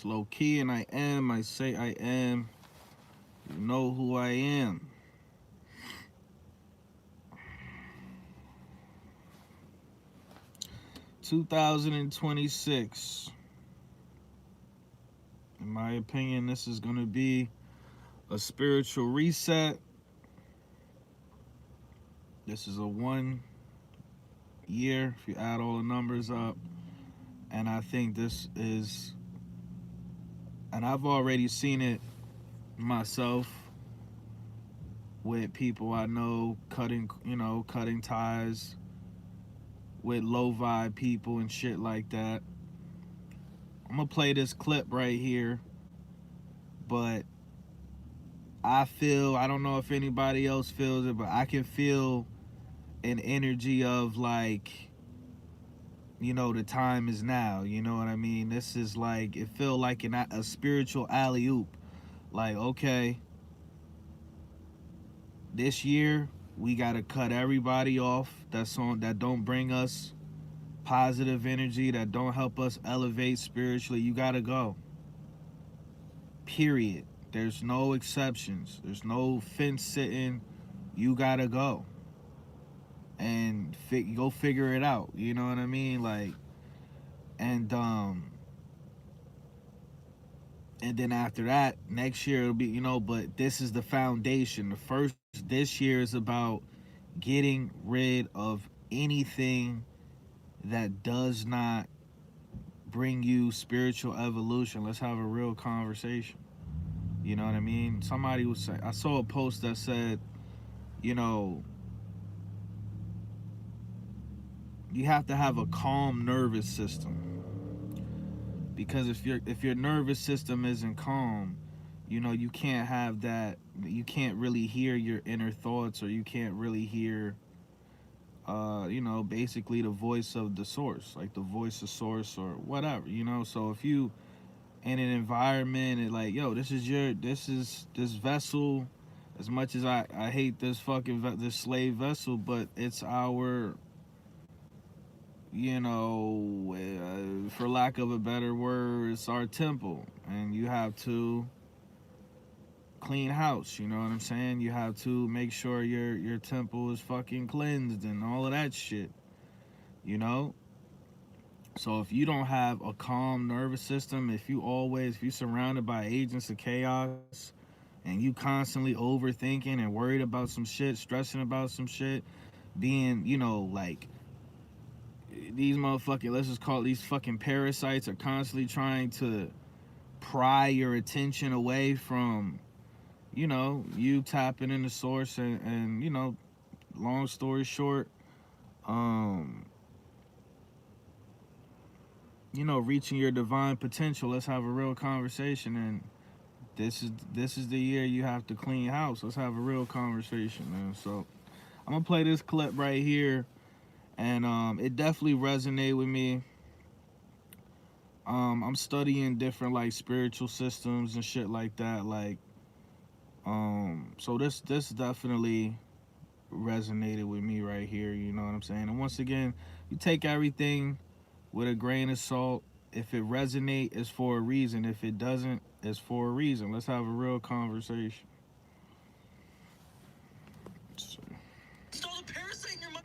It's low key, and I am. I say I am. You know who I am. 2026. In my opinion, this is going to be a spiritual reset. This is a 1 year, if you add all the numbers up. And I think this is, and I've already seen it myself with people I know cutting ties with low vibe people and shit like that. I'm gonna play this clip right here, but I don't know if anybody else feels it, but I can feel an energy of like, the time is now. You know what I mean? This is like, it feel like a spiritual alley oop. Like, okay, this year we gotta cut everybody off that don't bring us positive energy, that don't help us elevate spiritually. You gotta go. Period. There's no exceptions. There's no fence sitting. You gotta go and go figure it out. You know what I mean? Like, and then after that, next year it'll be, but this is the foundation. This year is about getting rid of anything that does not bring you spiritual evolution. Let's have a real conversation. You know what I mean? Somebody was saying, I saw a post that said, you have to have a calm nervous system, because if your nervous system isn't calm, you can't have that. You can't really hear your inner thoughts, or you can't really hear basically the voice of the source, like the voice of source or whatever. So if you in an environment and like, yo, this is this vessel, as much as I hate this this slave vessel, but it's our, for lack of a better word, it's our temple, and you have to clean house. You know what I'm saying? You have to make sure your temple is fucking cleansed and all of that shit. So if you don't have a calm nervous system, if you surrounded by agents of chaos, and you constantly overthinking and worried about some shit, stressing about some shit, being, like, these motherfucking, let's just call it, these fucking parasites are constantly trying to pry your attention away from, you tapping in the source, and long story short, reaching your divine potential. Let's have a real conversation. And this is the year you have to clean house. Let's have a real conversation, man. So I'm gonna play this clip right here, and it definitely resonated with me. I'm studying different like spiritual systems and shit like that. Like, so this definitely resonated with me right here. You know what I'm saying? And once again, you take everything with a grain of salt. If it resonates, it's for a reason. If it doesn't, it's for a reason. Let's have a real conversation. Install a parasite in your mind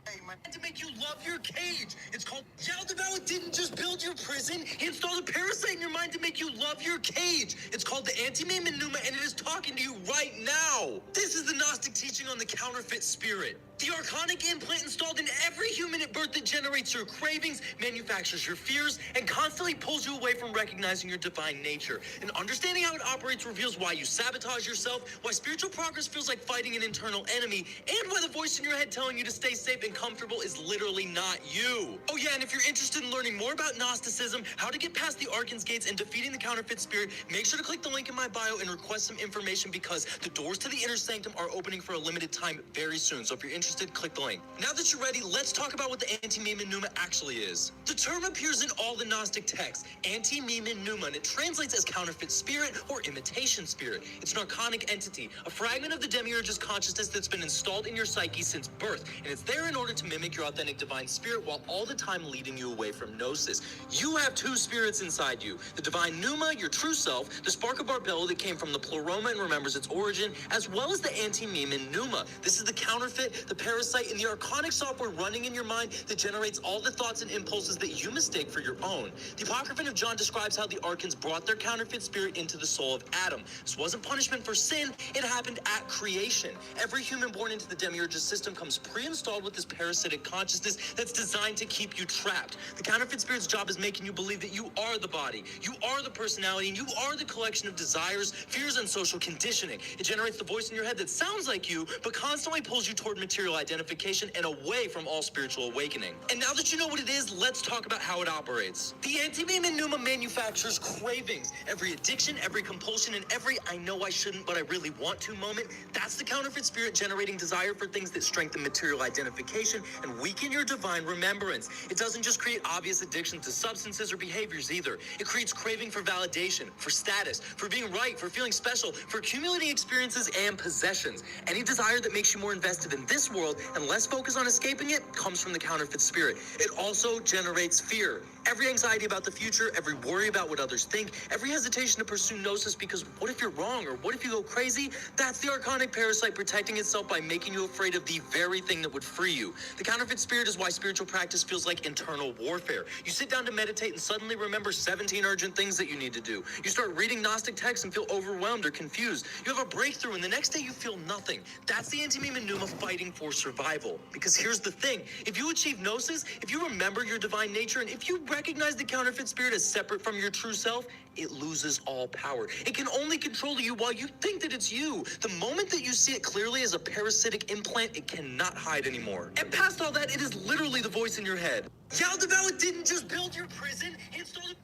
to make you love your cage. It's called Yaldabaoth didn't just build your prison. He installed a parasite in your mind to make you love your cage. It's called the Anti-Meme Numa, and it is talking to you right now. This is the Gnostic teaching on the counterfeit spirit. The Archonic implant installed in every human at birth that generates your cravings, manufactures your fears, and constantly pulls you away from recognizing your divine nature. And understanding how it operates reveals why you sabotage yourself, why spiritual progress feels like fighting an internal enemy, and why the voice in your head telling you to stay safe and comfortable is literally not you. Oh yeah, and if you're interested in learning more about Gnosticism, how to get past the Archon's gates, and defeating the counterfeit spirit, make sure to click the link in my bio and request some information, because the doors to the inner sanctum are opening for a limited time very soon. So if you're interested, click the link. Now that you're ready, let's talk about what the Anti-Meme Numa actually is. The term appears in all the Gnostic texts, Anti-Meme Numa, and it translates as counterfeit spirit or imitation spirit. It's an archonic entity, a fragment of the demiurge's consciousness that's been installed in your psyche since birth, and it's there in order to mimic your authentic divine divine spirit while all the time leading you away from gnosis. You have two spirits inside you. The divine pneuma, your true self, the spark of Barbella that came from the pleroma and remembers its origin, as well as the anti-memen pneuma. This is the counterfeit, the parasite, and the archonic software running in your mind that generates all the thoughts and impulses that you mistake for your own. The Apocrypha of John describes how the Archons brought their counterfeit spirit into the soul of Adam. This wasn't punishment for sin, it happened at creation. Every human born into the Demiurge's system comes pre-installed with this parasitic consciousness that's designed to keep you trapped. The counterfeit spirit's job is making you believe that you are the body, you are the personality, and you are the collection of desires, fears, and social conditioning. It generates the voice in your head that sounds like you, but constantly pulls you toward material identification and away from all spiritual awakening. And now that you know what it is, let's talk about how it operates. The anti-memen pneuma manufactures cravings. Every addiction, every compulsion, and every I know I shouldn't but I really want to moment, that's the counterfeit spirit generating desire for things that strengthen material identification and weaken your divine remembrance. It doesn't just create obvious addiction to substances or behaviors either. It creates craving for validation, for status, for being right, for feeling special, for accumulating experiences and possessions. Any desire that makes you more invested in this world and less focused on escaping it comes from the counterfeit spirit. It also generates fear. Every anxiety about the future, every worry about what others think, every hesitation to pursue gnosis because what if you're wrong or what if you go crazy? That's the archonic parasite protecting itself by making you afraid of the very thing that would free you. The counterfeit spirit is why spiritual practice feels like internal warfare. You sit down to meditate and suddenly remember 17 urgent things that you need to do. You start reading Gnostic texts and feel overwhelmed or confused. You have a breakthrough and the next day you feel nothing. That's the anti-memen pneuma fighting for survival. Because here's the thing, if you achieve gnosis, if you remember your divine nature, and if you recognize the counterfeit spirit as separate from your true self, it loses all power. It can only control you while you think that it's you. The moment that you see it clearly as a parasitic implant, it cannot hide anymore. And past all that, it is literally the voice in your head. Yaldabaoth didn't just build your prison, he installed.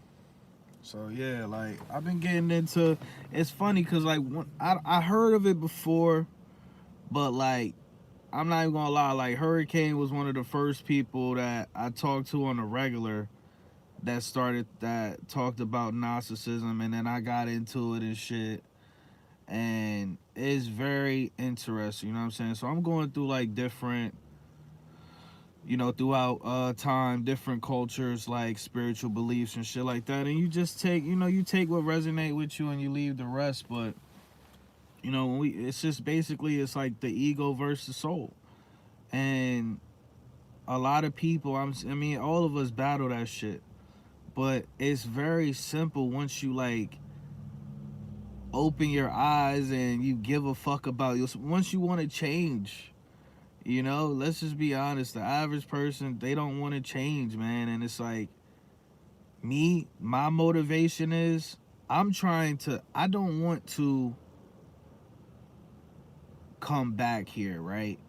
So yeah, like I've been getting into. It's funny because like I heard of it before, but like I'm not even gonna lie. Like Hurricane was one of the first people that I talked to on a regular that talked about Gnosticism, and then I got into it and shit. And it's very interesting, you know what I'm saying? So I'm going through like different, throughout time, different cultures, like spiritual beliefs and shit like that. And you just take, you take what resonate with you and you leave the rest. But, it's just basically, it's like the ego versus soul. And a lot of people, all of us battle that shit. But it's very simple once you like open your eyes and you give a fuck about you. Once you want to change, let's just be honest. The average person, they don't want to change, man. And it's like my motivation is I don't want to come back here, right?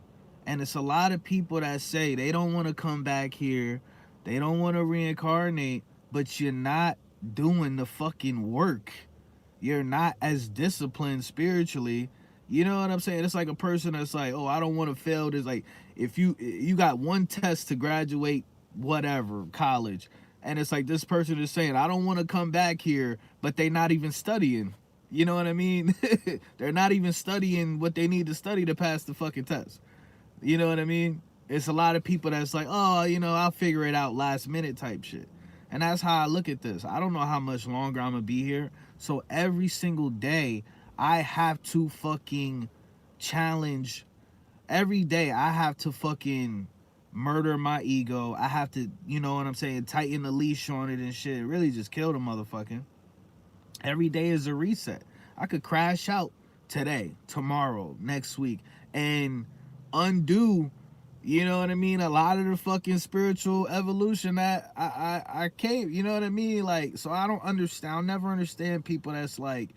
And it's a lot of people that say they don't want to come back here. They don't want to reincarnate. But you're not doing the fucking work. You're not as disciplined spiritually. You know what I'm saying? It's like a person that's like, oh, I don't want to fail this. Like, if you got one test to graduate, whatever, college, and it's like this person is saying, I don't want to come back here, but they not even studying. You know what I mean? They're not even studying what they need to study to pass the fucking test. You know what I mean? It's a lot of people that's like, oh, I'll figure it out last minute type shit. And that's how I look at this. I don't know how much longer I'm going to be here. So every single day, I have to fucking challenge. Every day, I have to fucking murder my ego. I have to, tighten the leash on it and shit. Really just kill the motherfucking. Every day is a reset. I could crash out today, tomorrow, next week, and undo, a lot of the fucking spiritual evolution that I came, Like, so I don't understand. I'll never understand people that's like,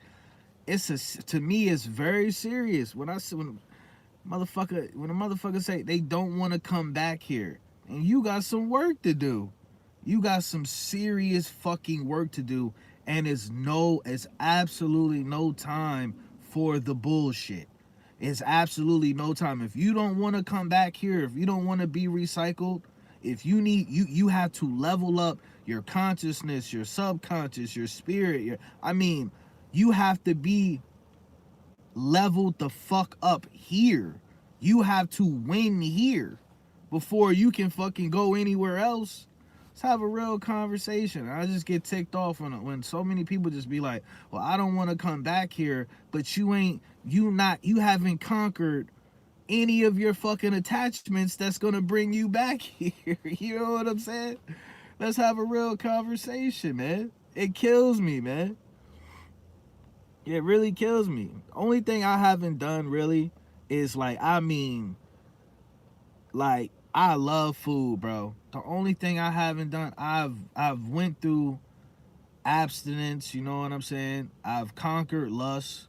to me, it's very serious. When a motherfucker say they don't want to come back here, and you got some work to do. You got some serious fucking work to do, and it's absolutely no time for the bullshit. It's absolutely no time. If you don't want to come back here, if you don't want to be recycled, if you need, you have to level up your consciousness, your subconscious, your spirit. You have to be leveled the fuck up here. You have to win here. before you can fucking go anywhere else. Let's have a real conversation. I just get ticked off when so many people just be like, well, I don't want to come back here, but you haven't conquered any of your fucking attachments that's gonna bring you back here. You know what I'm saying? Let's have a real conversation, man. It kills me, man. It really kills me. Only thing I haven't done really is like I love food, bro. The only thing I haven't done, I've went through abstinence, you know what I'm saying? I've conquered lust.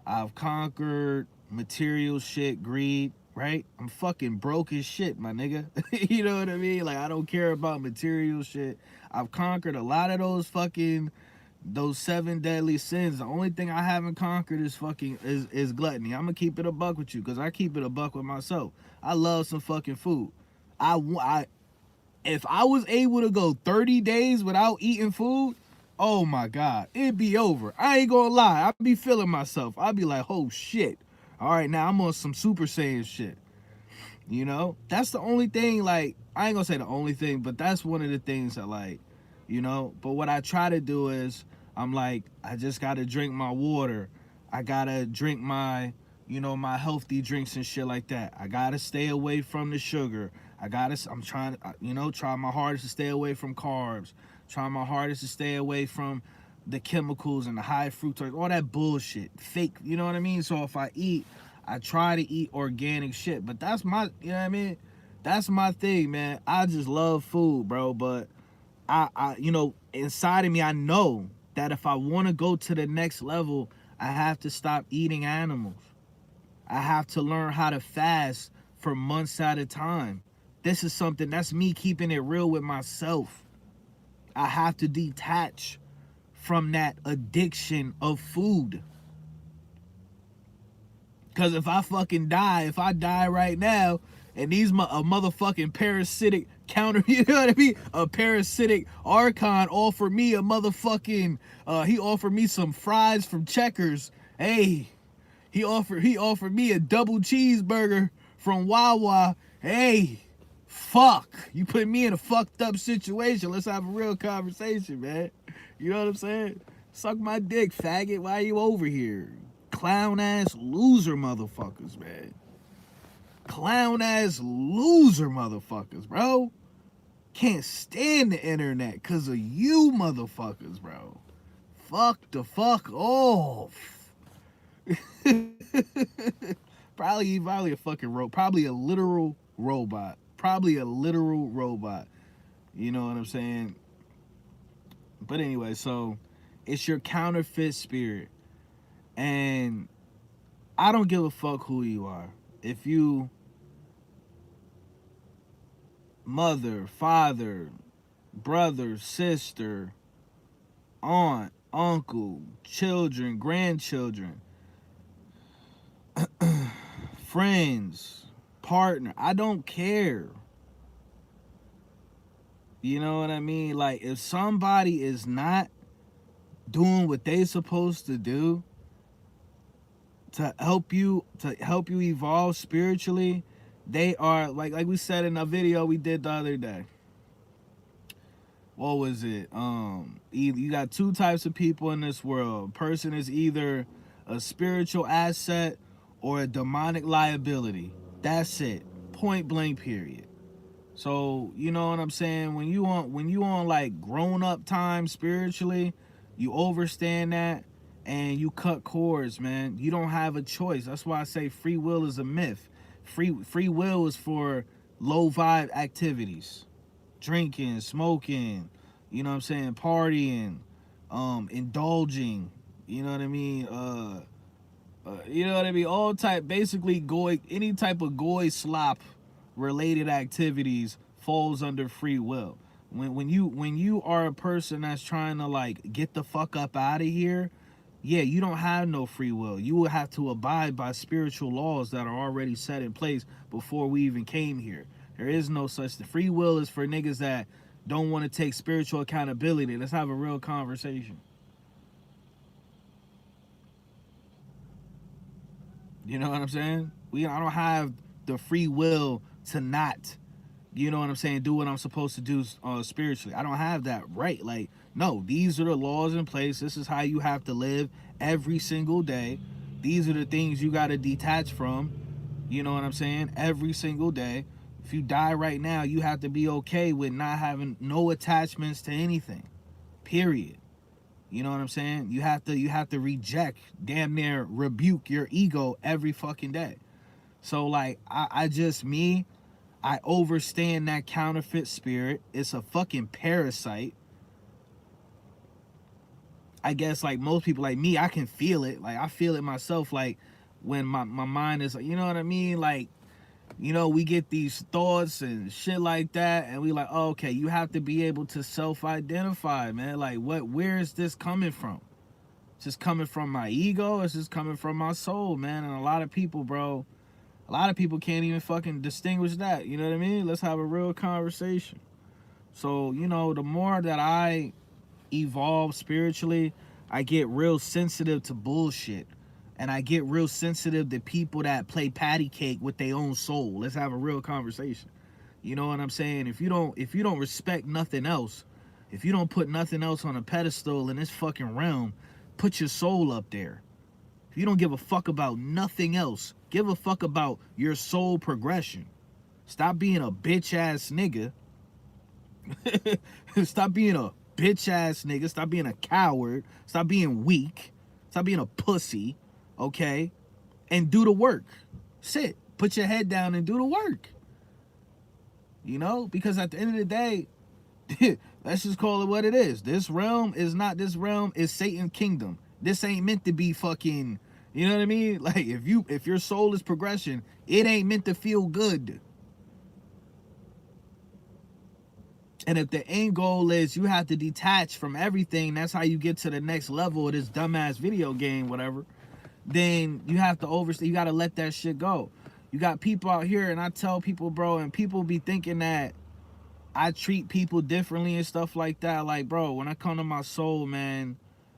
I've conquered material shit, greed, right? I'm fucking broke as shit, my nigga. You know what I mean? Like I don't care about material shit. I've conquered a lot of those 7 deadly sins. The only thing I haven't conquered is gluttony. I'm gonna keep it a buck with you because I keep it a buck with myself. I love some fucking food. If I was able to go 30 days without eating food, oh my God, it'd be over. I ain't gonna lie. I'd be feeling myself. I'd be like, oh shit. All right, now I'm on some Super Saiyan shit. You know? That's the only thing, like, I ain't gonna say the only thing, but that's one of the things that, like, you know? But what I try to do is, I'm like, I just gotta drink my water. I gotta drink my, my healthy drinks and shit like that. I gotta stay away from the sugar. I'm trying to, try my hardest to stay away from carbs. Try my hardest to stay away from the chemicals and the high fructose, all that bullshit, fake, you know what I mean? So if I eat, I try to eat organic shit, but that's my, you know what I mean? That's my thing, man. I just love food, bro, but I inside of me, I know that if I want to go to the next level, I have to stop eating animals. I have to learn how to fast for months at a time. This is something that's me keeping it real with myself. I have to detach from that addiction of food. Because if I die right now, and a motherfucking parasitic counter, you know what I mean? A parasitic archon offer me a motherfucking, he offered me some fries from Checkers. Hey, he offered me a double cheeseburger from Wawa. Hey, fuck. You put me in a fucked up situation. Let's have a real conversation, man. You know what I'm saying? Suck my dick, faggot. Why are you over here? Clown ass loser motherfuckers, man. Clown ass loser motherfuckers, bro. Can't stand the internet because of you motherfuckers, bro. Fuck the fuck off. Probably a fucking robot. Probably a literal robot. You know what I'm saying? But anyway, so it's your counterfeit spirit. And I don't give a fuck who you are. If you mother, father, brother, sister, aunt, uncle, children, grandchildren, friends, partner, I don't care. You know what I mean? Like if somebody is not doing what they supposed to do to help you evolve spiritually, they are like we said in a video we did the other day. What was it? You got two types of people in this world. A person is either a spiritual asset or a demonic liability. That's it. Point blank period. So, you know what I'm saying? When you on like grown up time spiritually, you overstand that and you cut cords, man. You don't have a choice. That's why I say free will is a myth. Free will is for low vibe activities. Drinking, smoking, you know what I'm saying, partying, indulging, you know what I mean, you know what I mean, all type, basically any type of goy slop related activities falls under free will. When you are a person that's trying to like get the fuck up out of here, yeah, you don't have no free will. You will have to abide by spiritual laws that are already set in place before we even came here. There is no such thing. Free will is for niggas that don't want to take spiritual accountability. Let's have a real conversation. You know what I'm saying? I don't have the free will to not you know what I'm saying, do what I'm supposed to do spiritually. I don't have that right. Like, no, these are the laws in place. This is how you have to live every single day. These are the things you got to detach from, you know what I'm saying, every single day. If you die right now, you have to be okay with not having no attachments to anything, period. You know what I'm saying? You have to reject, damn near rebuke your ego every fucking day. So like I just me, I overstand that counterfeit spirit. It's a fucking parasite. I guess like most people like me, I can feel it. Like I feel it myself, like when my mind is like, you know what I mean? Like, you know, we get these thoughts and shit like that, and we like, oh, okay, you have to be able to self-identify, man. Like, where is this coming from? It's just coming from my ego. It's just coming from my soul, man. And a lot of people, bro, a lot of people can't even fucking distinguish that. You know what I mean? Let's have a real conversation. So, you know, the more that I evolve spiritually, I get real sensitive to bullshit. And I get real sensitive to people that play patty cake with their own soul. Let's have a real conversation. You know what I'm saying? If you don't respect nothing else, if you don't put nothing else on a pedestal in this fucking realm, put your soul up there. If you don't give a fuck about nothing else, give a fuck about your soul progression. Stop being a bitch ass nigga. Stop being a bitch ass nigga. Stop being a coward. Stop being weak. Stop being a pussy. Okay, and do the work. Sit, put your head down and do the work. You know, because at the end of the day, let's just call it what it is. This realm is not this realm, is Satan's kingdom. This ain't meant to be fucking, you know what I mean? Like if your soul is progression, it ain't meant to feel good. And if the end goal is you have to detach from everything, that's how you get to the next level of this dumbass video game, whatever. Then you have to you got to let that shit go. You got people out here, and I tell people, bro, and people be thinking that I treat people differently and stuff like that. Like, bro, when I come to my soul, man,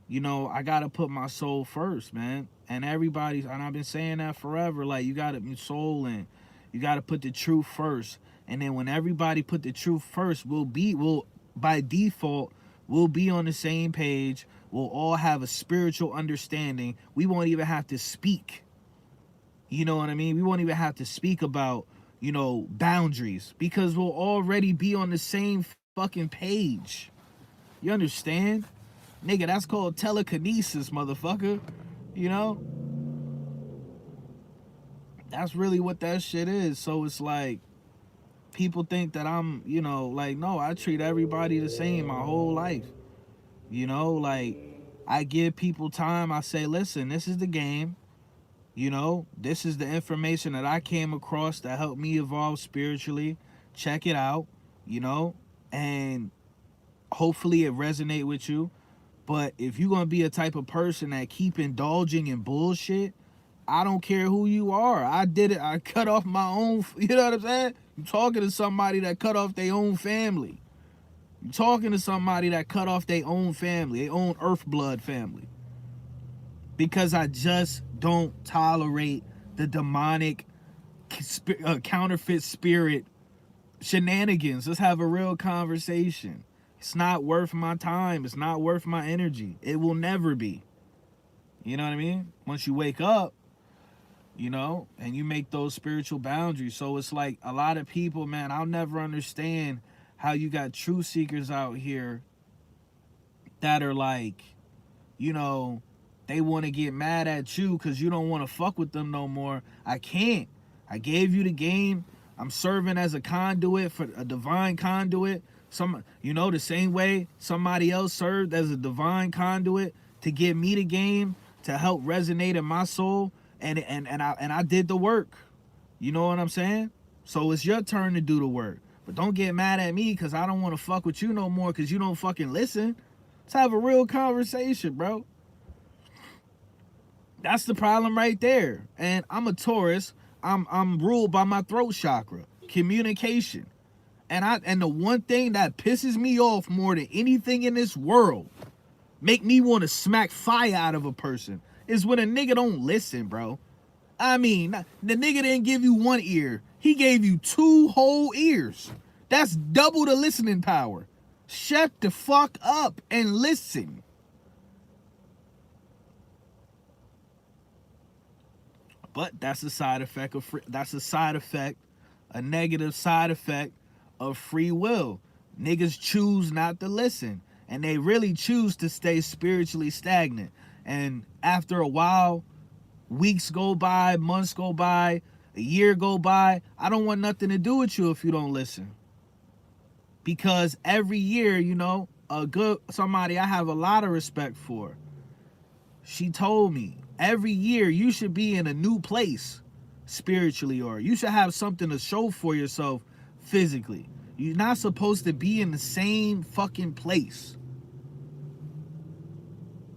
you know, I got to put my soul first, man. And and I've been saying that forever, like, you got to your soul and you got to put the truth first. And then when everybody put the truth first, we'll by default, we'll be on the same page. We'll all have a spiritual understanding. We won't even have to speak. You know what I mean? We won't even have to speak about, you know, boundaries, because we'll already be on the same fucking page. You understand? Nigga, that's called telekinesis, motherfucker. You know? That's really what that shit is. So it's like, people think that I'm, you know, like, no, I treat everybody the same my whole life. You know, like, I give people time. I say, listen, this is the game. You know, this is the information that I came across that helped me evolve spiritually. Check it out, you know, and hopefully it resonate with you. But if you're going to be a type of person that keep indulging in bullshit, I don't care who you are. I did it. I cut off my own, you know what I'm saying? I'm talking to somebody that cut off their own family. I'm talking to somebody that cut off their own family, their own earth blood family. Because I just don't tolerate the demonic counterfeit spirit shenanigans. Let's have a real conversation. It's not worth my time. It's not worth my energy. It will never be. You know what I mean? Once you wake up, you know, and you make those spiritual boundaries. So it's like a lot of people, man, I'll never understand how you got truth seekers out here that are like, you know, they want to get mad at you because you don't want to fuck with them no more. I can't. I gave you the game. I'm serving as a conduit, for a divine conduit. You know, the same way somebody else served as a divine conduit to give me the game to help resonate in my soul, and I did the work. You know what I'm saying? So it's your turn to do the work. But don't get mad at me because I don't want to fuck with you no more because you don't fucking listen. Let's have a real conversation, bro. That's the problem right there. And I'm a Taurus. I'm ruled by my throat chakra, communication. And the one thing that pisses me off more than anything in this world, make me want to smack fire out of a person, is when a nigga don't listen, bro. I mean, the nigga didn't give you one ear. He gave you 2 whole ears. That's double the listening power. Shut the fuck up and listen. But that's a side effect of a negative side effect of free will. Niggas choose not to listen, and they really choose to stay spiritually stagnant. And after a while, weeks go by, months go by, a year go by, I don't want nothing to do with you if you don't listen. Because every year, you know, somebody I have a lot of respect for, she told me, every year you should be in a new place spiritually, or you should have something to show for yourself physically. You're not supposed to be in the same fucking place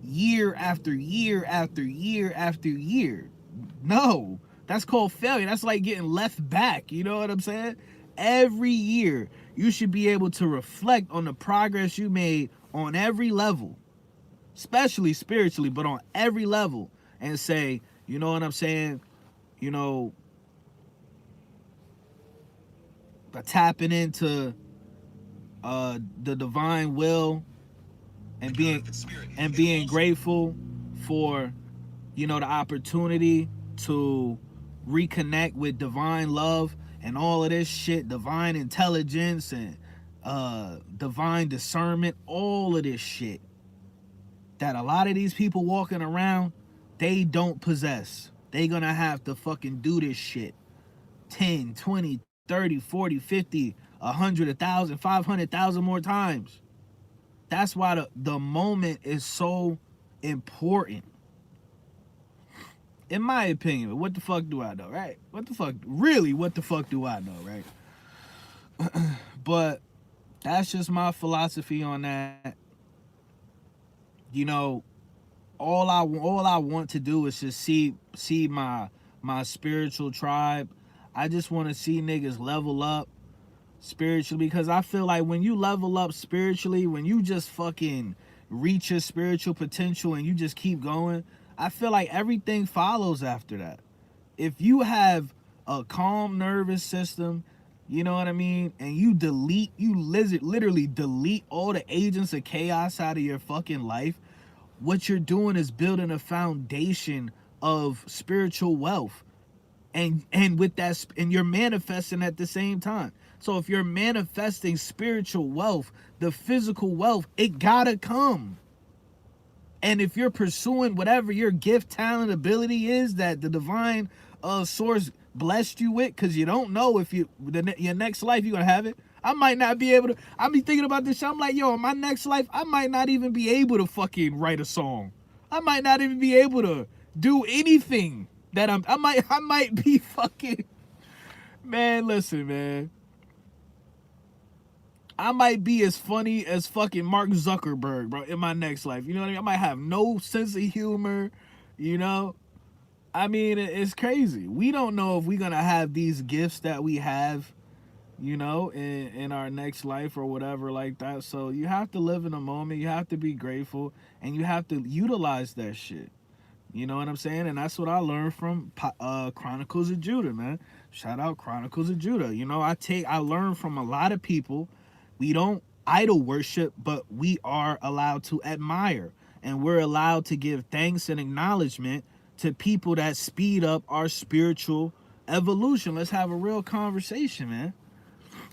year after year after year after year. No, that's called failure. That's like getting left back. You know what I'm saying? Every year you should be able to reflect on the progress you made on every level, especially spiritually, but on every level, and say, you know what I'm saying? You know, tapping into the divine will and being grateful for, you know, the opportunity to reconnect with divine love and all of this shit, divine intelligence and divine discernment, all of this shit that a lot of these people walking around, they don't possess. They gonna have to fucking do this shit 10, 20, 30, 40, 50, 100, 1,000, 500,000 more times. That's why the moment is so important. In my opinion, what the fuck do I know, right? What the fuck do I know, right? But that's just my philosophy on that. You know, all I want to do is just see my spiritual tribe. I just want to see niggas level up spiritually, because I feel like when you level up spiritually, when you just fucking reach your spiritual potential and you just keep going, I feel like everything follows after that. If you have a calm nervous system, you know what I mean, and you literally delete all the agents of chaos out of your fucking life, what you're doing is building a foundation of spiritual wealth. And with that, and you're manifesting at the same time. So if you're manifesting spiritual wealth, the physical wealth, it gotta come. And if you're pursuing whatever your gift, talent, ability is that the divine source blessed you with, because you don't know if your next life you're gonna have it. I might not be able to. I be thinking about this shit. I'm like, yo, in my next life, I might not even be able to fucking write a song. I might not even be able to do anything that I might be fucking, man, listen, man. I might be as funny as fucking Mark Zuckerberg, bro, in my next life. You know what I mean? I might have no sense of humor, you know? I mean, it's crazy. We don't know if we're going to have these gifts that we have, you know, in our next life or whatever like that. So you have to live in the moment. You have to be grateful, and you have to utilize that shit. You know what I'm saying? And that's what I learned from Chronicles of Judah, man. Shout out Chronicles of Judah. You know, I learned from a lot of people. We don't idol worship, but we are allowed to admire. And we're allowed to give thanks and acknowledgement to people that speed up our spiritual evolution. Let's have a real conversation, man.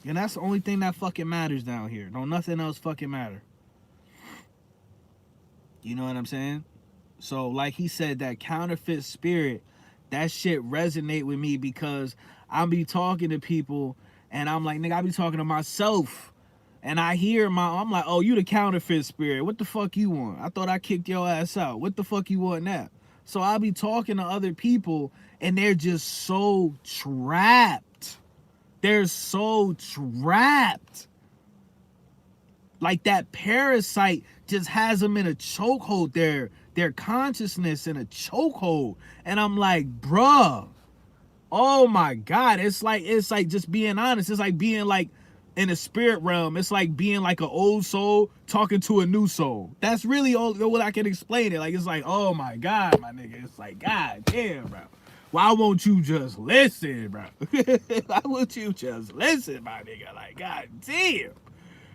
And that's the only thing that fucking matters down here. Don't nothing else fucking matter. You know what I'm saying? So like he said, that counterfeit spirit, that shit resonate with me, because I be talking to people and I'm like, nigga, I be talking to myself. And I hear I'm like, oh, you the counterfeit spirit. What the fuck you want? I thought I kicked your ass out. What the fuck you want now? So I be talking to other people and they're just so trapped. They're so trapped. Like that parasite just has them in a chokehold. Their consciousness in a chokehold. And I'm like, bruh, oh my God. It's like just being honest. It's like being like in the spirit realm. It's like being like an old soul talking to a new soul. That's really all what I can explain it. Like, it's like, oh my God, my nigga. It's like, God damn, bro. Why won't you just listen, bro? Why won't you just listen, my nigga? Like, god damn.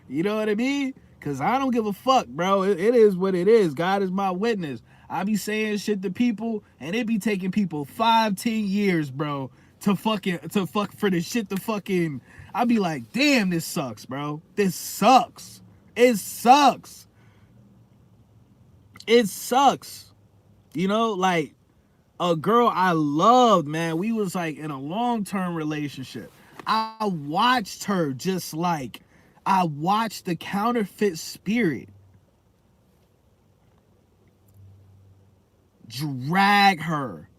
You know what I mean? Cause I don't give a fuck, bro. It is what it is. God is my witness. I be saying shit to people, and it be taking people 5-10 years, bro, to fuck for this shit to fucking. I be like, damn, this sucks, bro. This sucks. It sucks. It sucks. You know, like a girl I loved, man. We was like in a long-term relationship. I watched her just like. I watched the counterfeit spirit drag her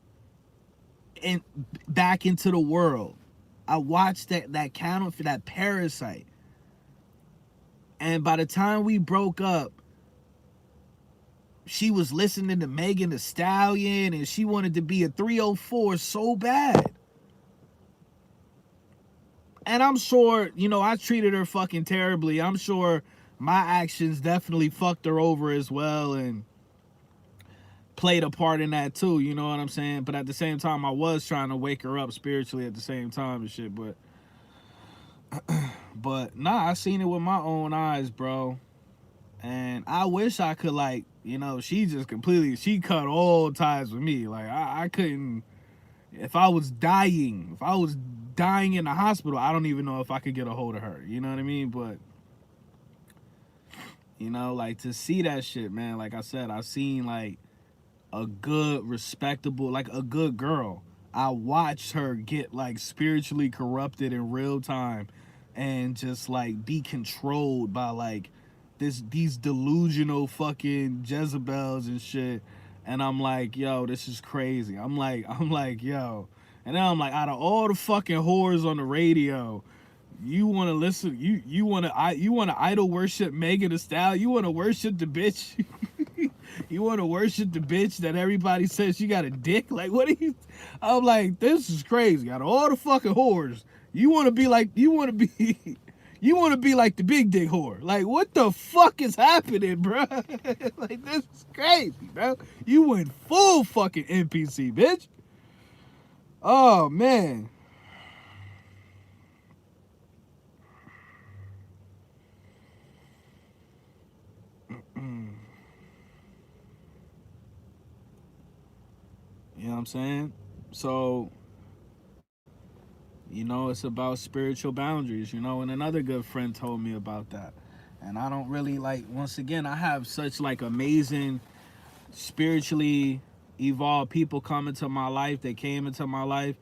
and back into the world. I watched that counterfeit, that parasite. And by the time we broke up, she was listening to Megan Thee Stallion and she wanted to be a 304 so bad. And I'm sure, you know, I treated her fucking terribly. I'm sure my actions definitely fucked her over as well and played a part in that too, you know what I'm saying? But at the same time, I was trying to wake her up spiritually at the same time and shit, but nah, I seen it with my own eyes, bro. And I wish I could, like, you know, she cut all ties with me. Like, I couldn't, if I was dying in the hospital, I don't even know if I could get a hold of her. You know what I mean? But, you know, like, to see that shit, man, like I said, I seen, like, a good, respectable, like, a good girl. I watched her get, like, spiritually corrupted in real time and just, like, be controlled by, like, these delusional fucking Jezebels and shit. And I'm like, yo, this is crazy. I'm like, yo. And then I'm like, out of all the fucking whores on the radio, you want to listen, you want to idol worship Megan Thee Stallion, you want to worship the bitch, you want to worship the bitch that everybody says she got a dick. Like, what are you? I'm like, this is crazy. Out of all the fucking whores, you want to be like the big dick whore. Like, what the fuck is happening, bro? Like, this is crazy, bro. You went full fucking NPC, bitch. Oh, man. You know what I'm saying? So, you know, it's about spiritual boundaries, you know, and another good friend told me about that. And I don't really, like, once again, I have such, like, amazing spiritually evolved people come into my life. They came into my life.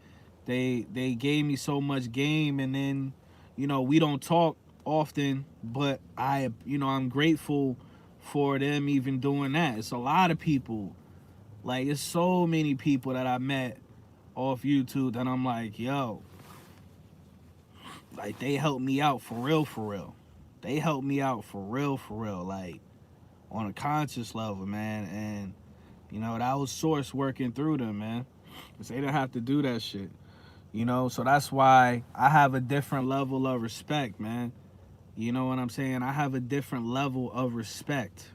They gave me so much game, and then, you know, we don't talk often, but I'm grateful for them even doing that. It's a lot of people. Like, it's so many people that I met off YouTube that I'm like, yo, like, they helped me out for real, for real. They helped me out for real, like, on a conscious level, man. And, you know, that was Source working through them, man. Because they didn't have to do that shit. You know, so that's why I have a different level of respect, man. You know what I'm saying? I have a different level of respect.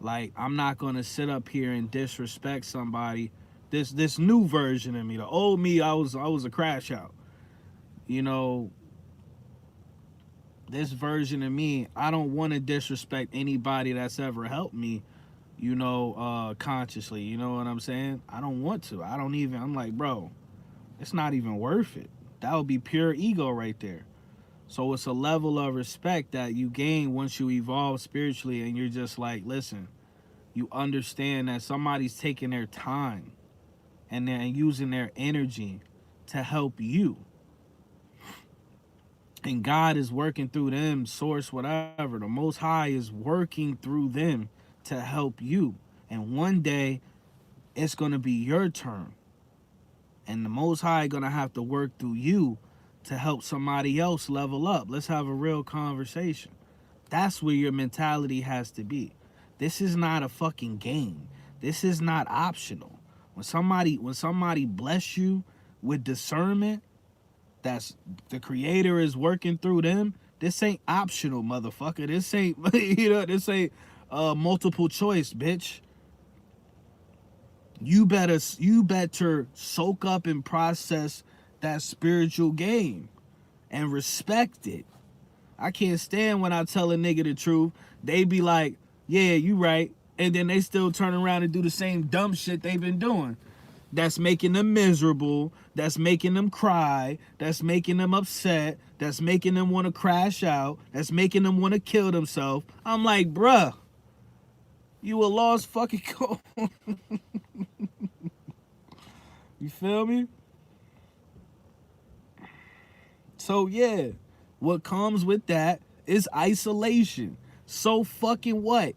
Like, I'm not going to sit up here and disrespect somebody. This new version of me. The old me, I was a crash out. You know, this version of me, I don't want to disrespect anybody that's ever helped me, you know, consciously. You know what I'm saying? I don't want to. I'm like, bro, it's not even worth it. That would be pure ego right there. So it's a level of respect that you gain once you evolve spiritually, and you're just like, listen, you understand that somebody's taking their time and they're using their energy to help you. And God is working through them, Source, whatever. The Most High is working through them to help you. And one day, it's going to be your turn. And the Most High going to have to work through you to help somebody else level up. Let's have a real conversation. That's where your mentality has to be. This is not a fucking game. This is not optional. When somebody bless you with discernment, that's the Creator is working through them. This ain't optional, motherfucker. This ain't, this ain't multiple choice, bitch. You better soak up and process that spiritual game and respect it. I can't stand when I tell a nigga the truth. They be like, yeah, you right. And then they still turn around and do the same dumb shit they've been doing. That's making them miserable. That's making them cry. That's making them upset. That's making them want to crash out. That's making them want to kill themselves. I'm like, bruh, you a lost fucking cause. You feel me? So yeah, what comes with that is isolation. So fucking what?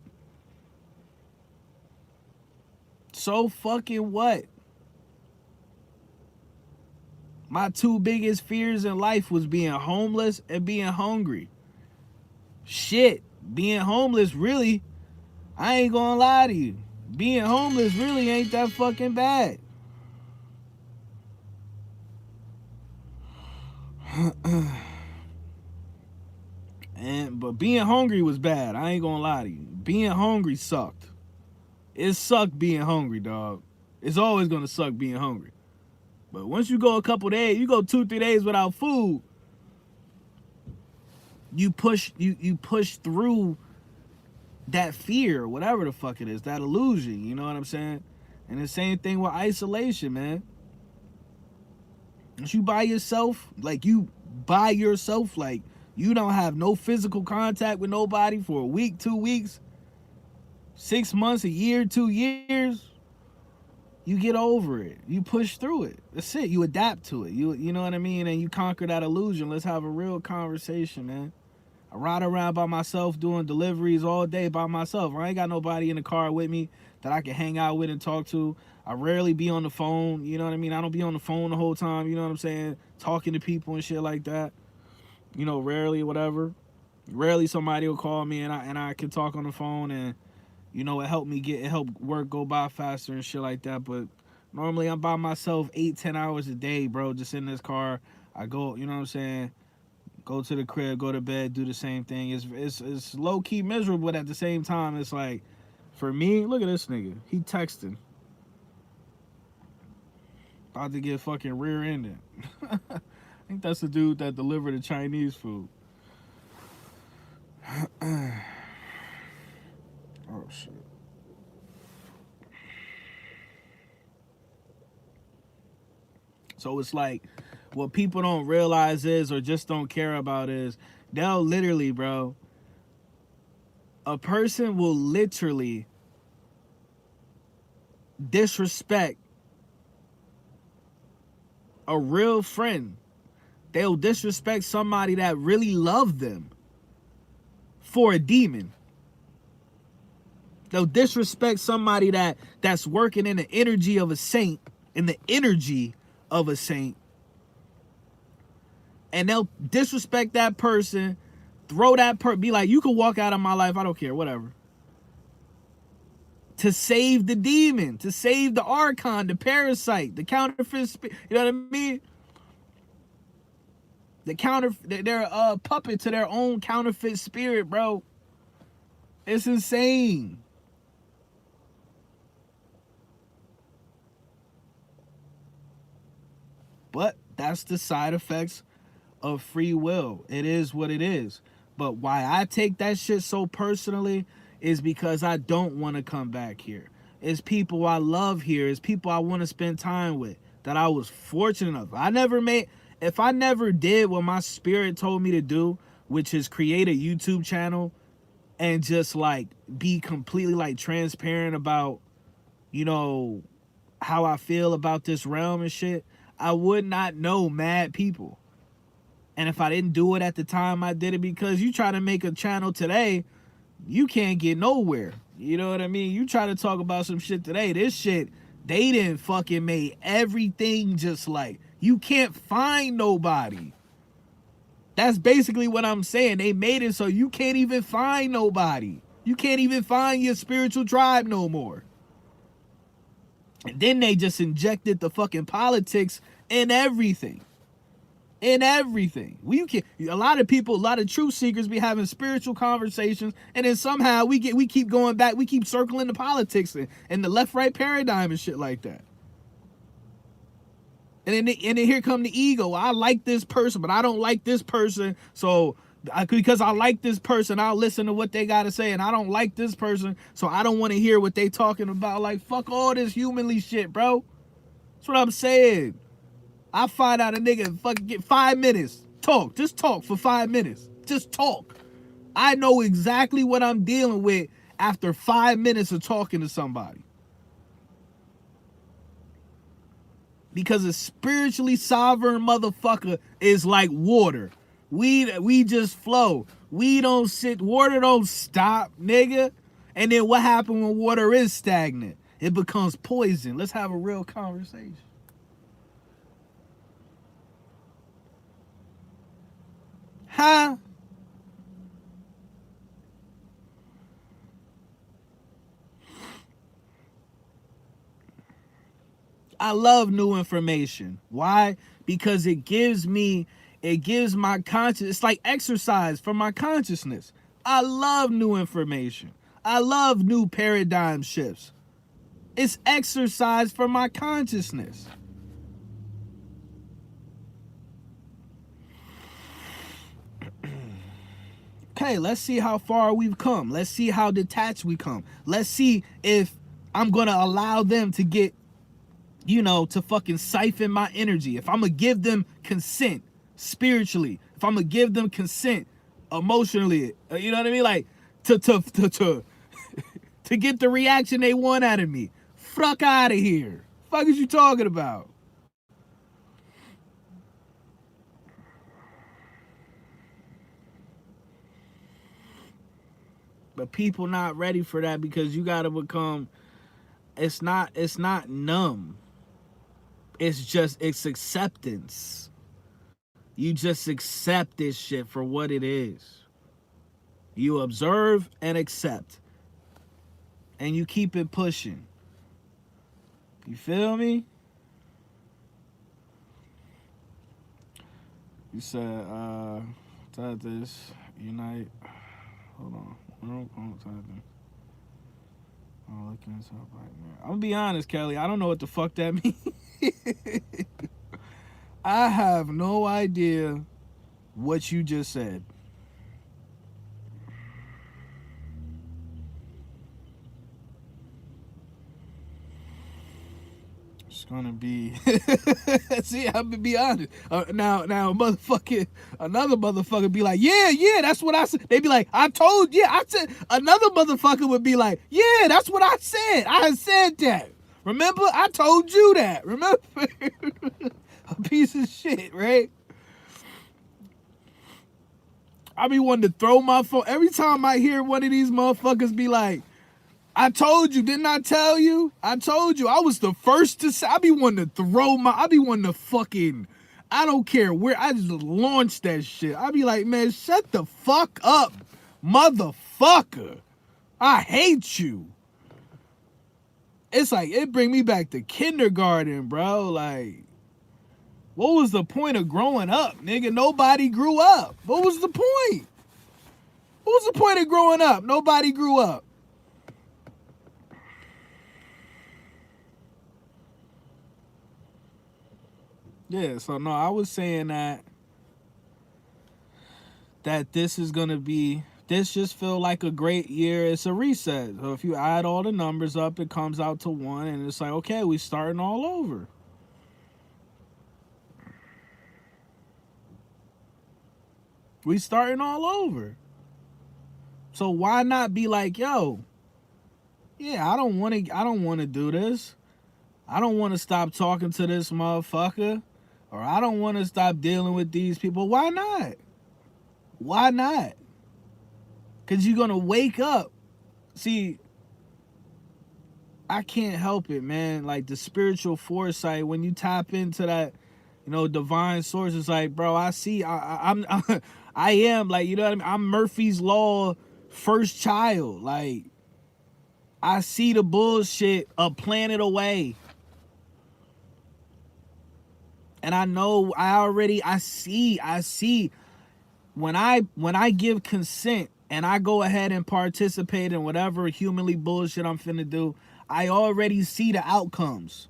So fucking what? My two biggest fears in life was being homeless and being hungry. Shit, being homeless really, I ain't gonna lie to you. Being homeless really ain't that fucking bad. But being hungry was bad. I ain't gonna lie to you. Being hungry sucked. It sucked being hungry, dog. It's always gonna suck being hungry. But once you go a couple days, you go 2-3 days without food, you push through that fear, whatever the fuck it is, that illusion, you know what I'm saying? And the same thing with isolation, man. Once you by yourself, like you don't have no physical contact with nobody for a week, 2 weeks, 6 months, a year, 2 years, you get over it. You push through it. That's it. You adapt to it. You know what I mean? And you conquer that illusion. Let's have a real conversation, man. I ride around by myself doing deliveries all day by myself. I ain't got nobody in the car with me that I can hang out with and talk to. I rarely be on the phone, you know what I mean? I don't be on the phone the whole time, you know what I'm saying? Talking to people and shit like that. You know, rarely, whatever. Rarely somebody will call me and I can talk on the phone and, you know, it helped work go by faster and shit like that. But normally I'm by myself 8-10 hours a day, bro, just in this car. I go, you know what I'm saying? Go to the crib, go to bed, do the same thing. It's low-key miserable, but at the same time, it's like, for me, look at this nigga. He texting. About to get fucking rear-ended. I think that's the dude that delivered the Chinese food. Oh, shit. So it's like, what people don't realize is, or just don't care about is, they'll literally, bro, a person will literally disrespect a real friend. They'll disrespect somebody that really loved them for a demon. They'll disrespect somebody that's working in the energy of a saint, in the energy of a saint. And they'll disrespect that person, throw that be like, you can walk out of my life, I don't care, whatever. To save the demon, to save the archon, the parasite, the counterfeit, you know what I mean? They're a puppet to their own counterfeit spirit, bro. It's insane. But that's the side effects of free will. It is what it is. But why I take that shit so personally is because I don't want to come back here. It's people I love here. It's people I want to spend time with that I was fortunate enough. If I never did what my spirit told me to do, which is create a YouTube channel and just like be completely like transparent about, you know, how I feel about this realm and shit, I would not know mad people. And if I didn't do it at the time, I did it because you try to make a channel today, you can't get nowhere. You know what I mean? You try to talk about some shit today, this shit, they didn't fucking made everything just like, you can't find nobody. That's basically what I'm saying. They made it so you can't even find nobody. You can't even find your spiritual tribe no more. And then they just injected the fucking politics in everything. in everything. We can, a lot of people, a lot of truth seekers be having spiritual conversations, and then somehow we keep going back, we keep circling the politics and the left-right paradigm and shit like that. And then here come the ego. I like this person, but I don't like this person. So because I like this person, I'll listen to what they got to say. And I don't like this person, so I don't want to hear what they talking about. Like, fuck all this humanly shit, bro. That's what I'm saying. I find out a nigga fucking get 5 minutes. Talk. Just talk for 5 minutes. Just talk. I know exactly what I'm dealing with after 5 minutes of talking to somebody. Because a spiritually sovereign motherfucker is like water. We just flow. We don't sit. Water don't stop, nigga. And then what happens when water is stagnant? It becomes poison. Let's have a real conversation. Huh? I love new information. Why? Because it gives my conscious, it's like exercise for my consciousness. I love new information. I love new paradigm shifts. It's exercise for my consciousness. Okay, let's see how far we've come. Let's see how detached we come. Let's see if I'm going to allow them to get, to fucking siphon my energy. If I'm going to give them consent spiritually, if I'm going to give them consent emotionally, you know what I mean? Like, to get the reaction they want out of me. Fuck out of here. Fuck is you talking about? But people not ready for that because you gotta become, it's not numb. It's acceptance. You just accept this shit for what it is. You observe and accept. And you keep it pushing. You feel me? You said, type this, unite. Hold on. I'm looking this up right now. I'm gonna be honest, Kelly. I don't know what the fuck that means. I have no idea what you just said. It's gonna be. See, I'm gonna be honest. Now, another motherfucker be like, yeah, that's what I said. They be like, I said. Another motherfucker would be like, yeah, that's what I said. I said that. Remember, I told you that. Remember, a piece of shit, right? I be wanting to throw my phone every time I hear one of these motherfuckers be like, I told you, didn't I tell you? I told you. I was the first to say. I be wanting to fucking, I don't care where, I just launch that shit. I be like, man, shut the fuck up, motherfucker. I hate you. It's like, it bring me back to kindergarten, bro. Like, what was the point of growing up, nigga? Nobody grew up. What was the point? What was the point of growing up? Nobody grew up. Yeah, so no, I was saying that this is gonna be, this just feel like a great year. It's a reset. So if you add all the numbers up, it comes out to 1, and it's like, okay, we starting all over. We starting all over. So why not be like, yo, yeah, I don't want to do this. I don't want to stop talking to this motherfucker. Or I don't want to stop dealing with these people. Why not? Why not? Because you're going to wake up. See, I can't help it, man. Like, the spiritual foresight, when you tap into that, divine source, it's like, bro, I see, I am, like, you know what I mean? I'm Murphy's Law first child. Like, I see the bullshit a planet away. And I know I see when I give consent and I go ahead and participate in whatever humanly bullshit I'm finna do, I already see the outcomes.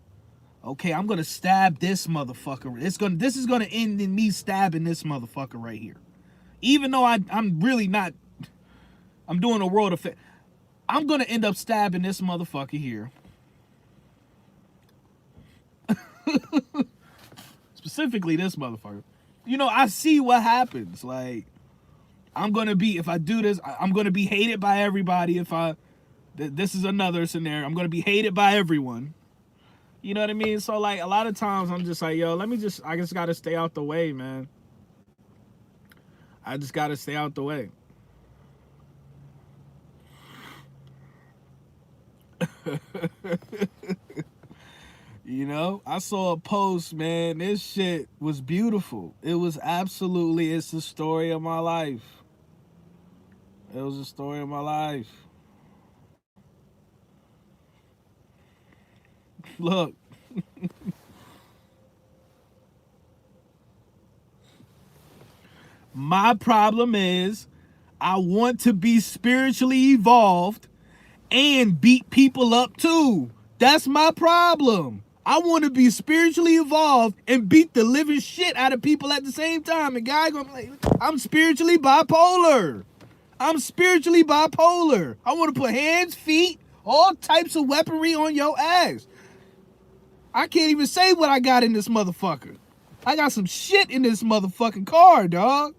Okay, I'm gonna stab this motherfucker. This is gonna end in me stabbing this motherfucker right here. Even though I'm really not, I'm doing a world of, I'm gonna end up stabbing this motherfucker here. Specifically this motherfucker. You know, I see what happens. Like, I'm gonna be, if I do this, I'm gonna be hated by everybody. This is another scenario. I'm gonna be hated by everyone. You know what I mean? So like a lot of times I'm just like, yo, I just gotta stay out the way, man. I just gotta stay out the way. You know, I saw a post, man. This shit was beautiful. It was absolutely, it's the story of my life. It was the story of my life. Look. My problem is I want to be spiritually evolved and beat people up too. That's my problem. I want to be spiritually evolved and beat the living shit out of people at the same time. And guy gonna be like, I'm spiritually bipolar. I'm spiritually bipolar. I want to put hands, feet, all types of weaponry on your ass. I can't even say what I got in this motherfucker. I got some shit in this motherfucking car, dog.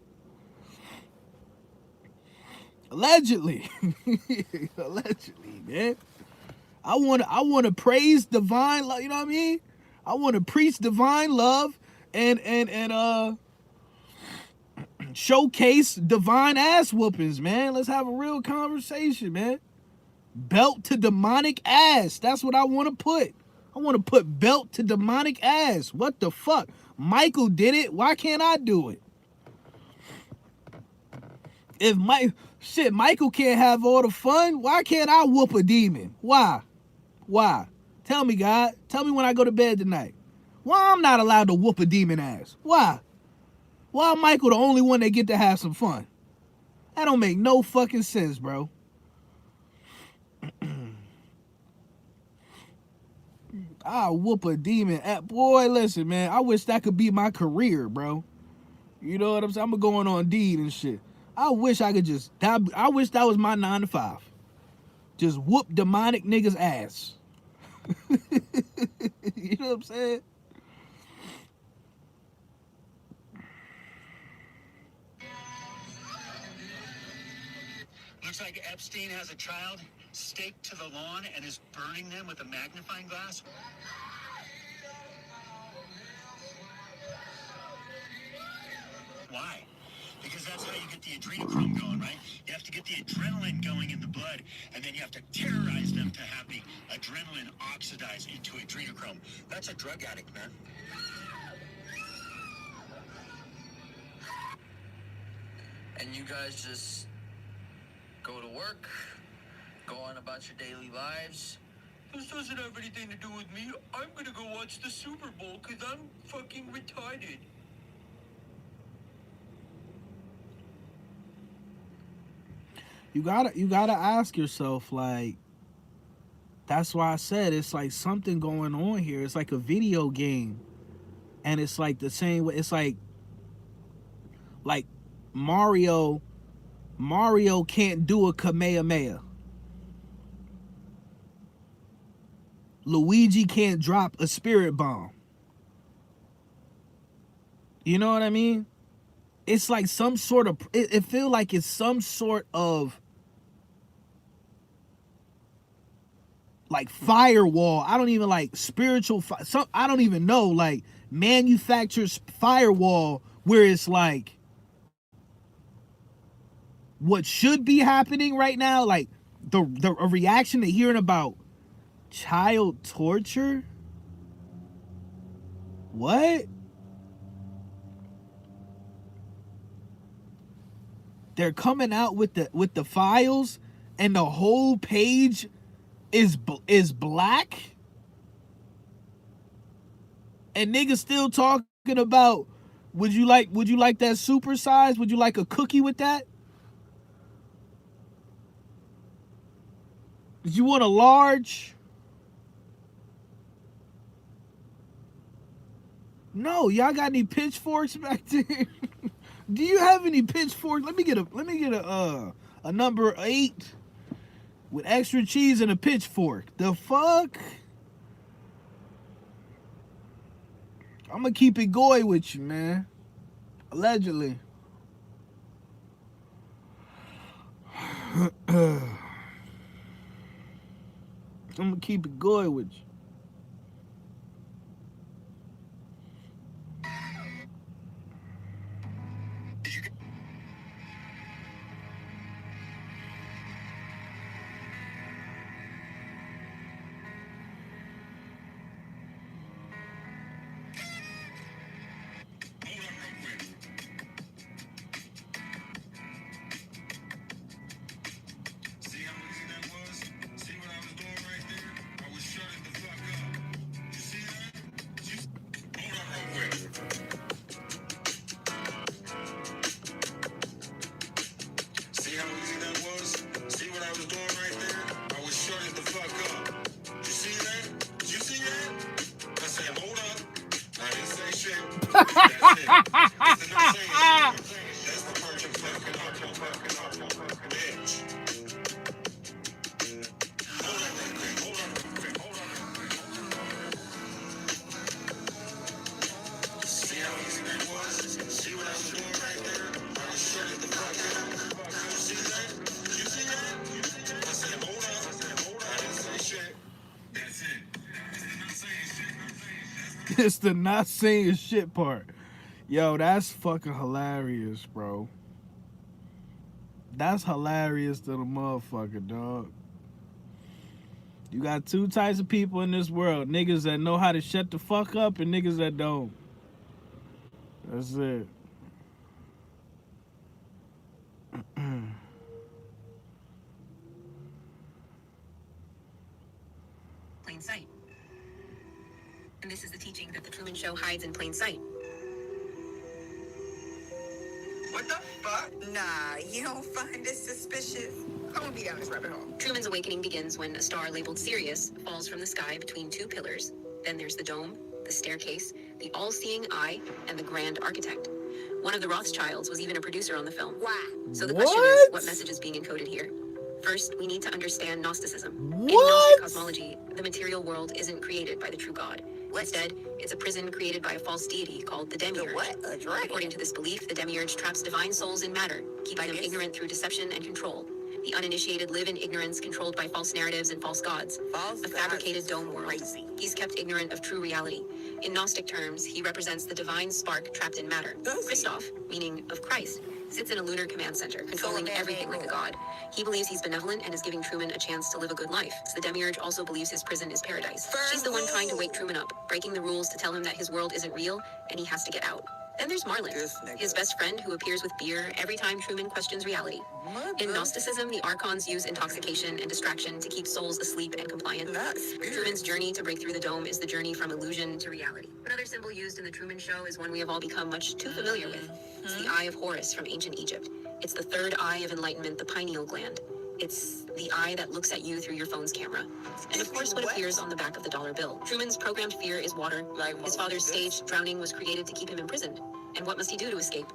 Allegedly. Allegedly, man. I want to praise divine love, you know what I mean? I want to preach divine love and showcase divine ass whoopings, man. Let's have a real conversation, man. Belt to demonic ass. That's what I want to put. I want to put belt to demonic ass. What the fuck? Michael did it. Why can't I do it? If Michael can't have all the fun, why can't I whoop a demon? Why? Tell me, God. Tell me when I go to bed tonight. Why I'm not allowed to whoop a demon ass? Why? Why Michael the only one that get to have some fun? That don't make no fucking sense, bro. I'll whoop a demon. Boy, listen, man. I wish that could be my career, bro. You know what I'm saying? I'm going on Deed and shit. I wish I could I wish that was my 9 to 5. Just whoop demonic niggas' ass. You know what I'm saying? Looks like Epstein has a child staked to the lawn and is burning them with a magnifying glass. Why? Because that's how you get the adrenochrome going, right? You have to get the adrenaline going in the blood, and then you have to terrorize them to have the adrenaline oxidize into adrenochrome. That's a drug addict, man. And you guys just go to work, go on about your daily lives. This doesn't have anything to do with me. I'm gonna go watch the Super Bowl because I'm fucking retarded. You gotta ask yourself, like, that's why I said it's like something going on here. It's like a video game. And it's like the same way. It's like Mario can't do a Kamehameha. Luigi can't drop a spirit bomb. You know what I mean? It's like some sort of, it feel like it's some sort of like firewall. I don't even like spiritual, I don't even know, like manufacturer's firewall where it's like what should be happening right now, like a reaction to hearing about child torture. What? They're coming out with the files and the whole page is black, and niggas still talk about, would you like that super size? Would you like a cookie with that? Did you want a large? No, y'all got any pitchforks back there? Do you have any pitchforks? Let me get a number 8 with extra cheese and a pitchfork. The fuck? I'm gonna keep it goy with you, man. Allegedly. I'm gonna keep it goy with you. It's the not saying shit part. Yo, that's fucking hilarious, bro. That's hilarious to the motherfucker, dog. You got two types of people in this world. Niggas that know how to shut the fuck up and niggas that don't. That's it. Plain sight. And this is the teaching that the Truman Show hides in plain sight. What the fuck? Nah, you don't find this suspicious? I won't be down this rabbit hole. Truman's awakening begins when a star labeled Sirius falls from the sky between two pillars. Then there's the dome, the staircase, the all-seeing eye, and the grand architect. One of the Rothschilds was even a producer on the film. Wow. So the question is, what message is being encoded here? First, we need to understand Gnosticism. In Gnostic cosmology, the material world isn't created by the true God. Instead, it's a prison created by a false deity called the Demiurge. A dragon? According to this belief, the Demiurge traps divine souls in matter, keeping them ignorant through deception and control. The uninitiated live in ignorance, controlled by false narratives and false gods. A fabricated dome world. Crazy. He's kept ignorant of true reality. In Gnostic terms, he represents the divine spark trapped in matter. Christoph, meaning of Christ, sits in a lunar command center, controlling everything like a god. He believes he's benevolent and is giving Truman a chance to live a good life. The Demiurge also believes his prison is paradise. She's the one trying to wake Truman up, breaking the rules to tell him that his world isn't real and he has to get out. Then there's Marlin, his best friend who appears with beer every time Truman questions reality. In Gnosticism, the Archons use intoxication and distraction to keep souls asleep and compliant. Truman's journey to break through the dome is the journey from illusion to reality. Another symbol used in the Truman Show is one we have all become much too familiar with. It's the Eye of Horus from ancient Egypt. It's the third eye of enlightenment, the pineal gland. It's the eye that looks at you through your phone's camera. And of course, what appears on the back of the dollar bill. Truman's programmed fear is water. His father's staged drowning was created to keep him imprisoned. And what must he do to escape?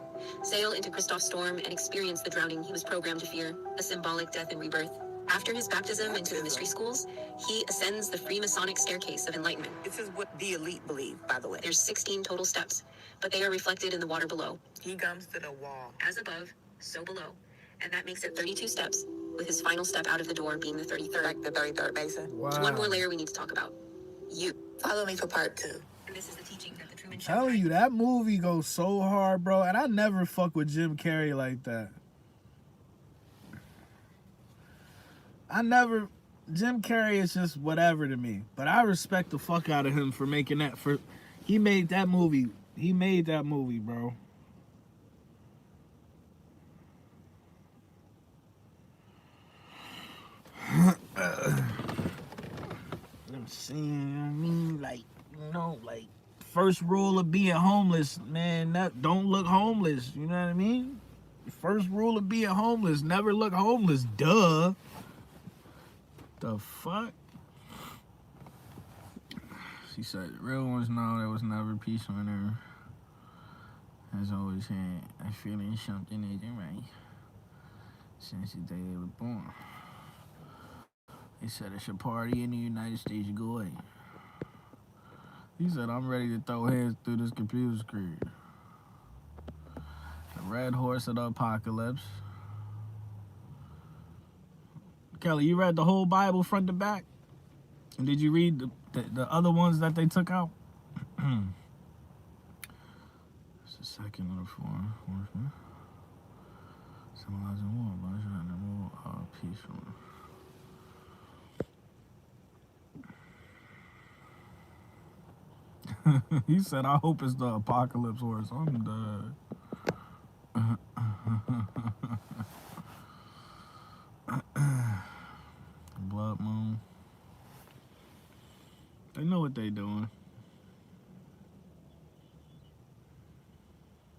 Sail into Christoph's storm and experience the drowning he was programmed to fear, a symbolic death and rebirth. After his baptism into the mystery schools, he ascends the Freemasonic staircase of enlightenment. This is what the elite believe, by the way. There's 16 total steps, but they are reflected in the water below. He comes to the wall. As above, so below. And that makes it 32 steps, with his final step out of the door being the 33rd. Like the 33rd basin. Wow. There's one more layer we need to talk about. You. Follow me for part 2. And this is the teaching that the Truman Show. Telling you, that movie goes so hard, bro. And I never fuck with Jim Carrey like that. Jim Carrey is just whatever to me. But I respect the fuck out of him for making that. He made that movie, bro. I'm saying, I mean, like, first rule of being homeless, man, don't look homeless. You know what I mean? The first rule of being homeless, never look homeless. Duh. The fuck? She said, real ones know there was never peace on earth. Has always had a feeling something isn't right since the day they were born. They said it's a party in the United States, you go away. He said, I'm ready to throw hands through this computer screen. The red horse of the apocalypse. Kelly, you read the whole Bible front to back? And did you read the other ones that they took out? It's the second of the four. Symbolizing war, but it's not more peaceful. He said, I hope it's the apocalypse horse. I'm dead. Blood moon. They know what they doing.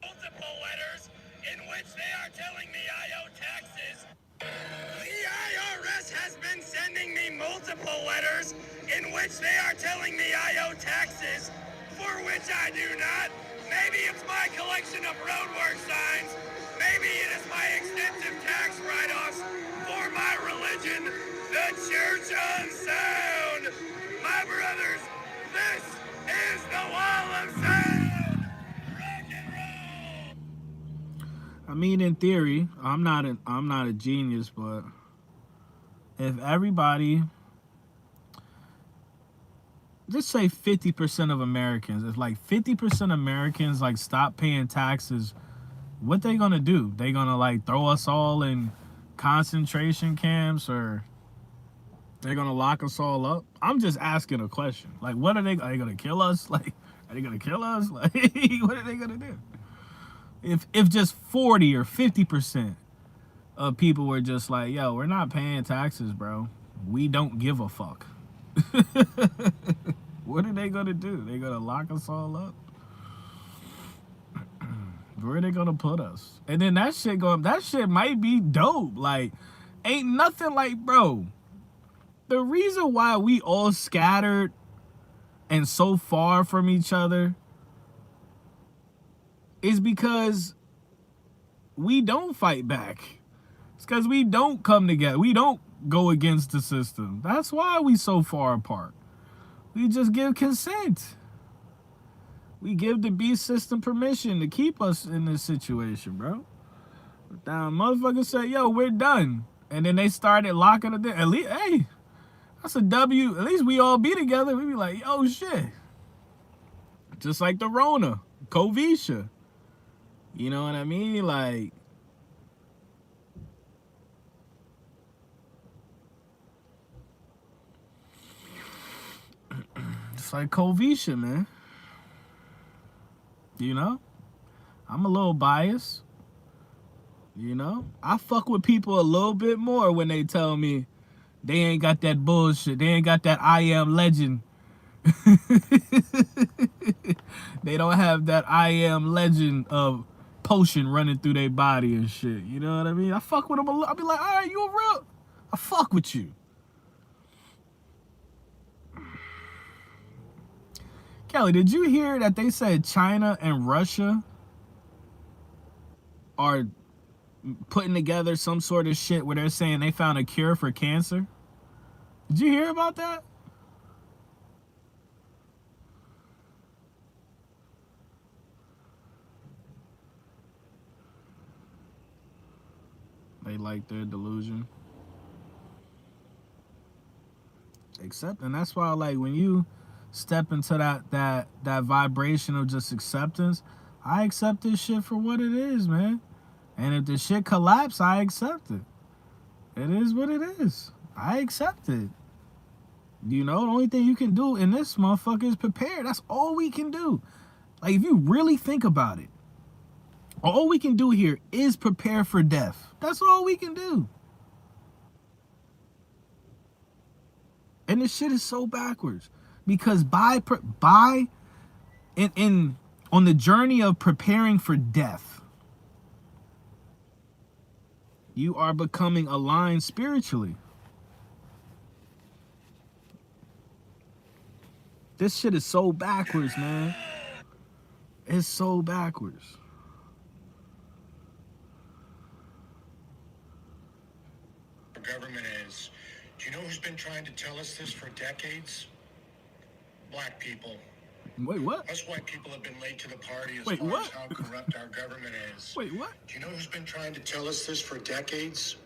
Multiple letters in which they are telling me I owe taxes. The IRS has been sending me multiple letters in which they are telling me I owe taxes, for which I do not. Maybe it's my collection of roadwork signs. Maybe it is my extensive tax write-offs for my religion, the Church Unsound. My brothers, this is the Wall of Sound. Rock and roll. I mean, in theory, I'm not a genius, but if everybody, just say 50% of Americans, if like 50% of Americans like stop paying taxes, what they gonna do? They gonna like throw us all in concentration camps, or they gonna lock us all up? I'm just asking a question. Like, what are they gonna kill us? Like, are they gonna kill us? Like, what are they gonna do? If just 40 or 50% of people were just like, yo, we're not paying taxes, bro. We don't give a fuck. What are they gonna do? They gonna lock us all up? Where are they gonna put us? And then that shit might be dope. Like, ain't nothing like, bro, the reason why we all scattered and so far from each other is because we don't fight back. It's because we don't come together. We don't go against the system. That's why we so far apart. We just give consent. We give the beast system permission to keep us in this situation, bro. But now motherfuckers say, yo, we're done. And then they started locking it down. At least, hey, that's a W. At least we all be together. We be like, yo, shit. Just like the Rona, Covisha. You know what I mean? Like, it's like Covisha, man. You know? I'm a little biased. You know? I fuck with people a little bit more when they tell me they ain't got that bullshit. They ain't got that I am legend. They don't have that I am legend of potion running through their body and shit. You know what I mean? I fuck with them a lot. I be like, all right, you a real? I fuck with you. Kelly, did you hear that they said China and Russia are putting together some sort of shit where they're saying they found a cure for cancer? Did you hear about that? They like their delusion. Accept, and that's why, like, when you step into that vibration of just acceptance, I accept this shit for what it is, man. And if the shit collapse, I accept it. It is what it is. I accept it. You know, the only thing you can do in this motherfucker is prepare. That's all we can do. Like, if you really think about it, all we can do here is prepare for death. That's all we can do. And this shit is so backwards. Because by on the journey of preparing for death, you are becoming aligned spiritually. This shit is so backwards, man. It's so backwards. Our government is. Do you know who's been trying to tell us this for decades? Black people. Wait, what? Us white people have been late to the party as Wait, far what? as how corrupt our government is. Wait, what? Do you know who's been trying to tell us this for decades?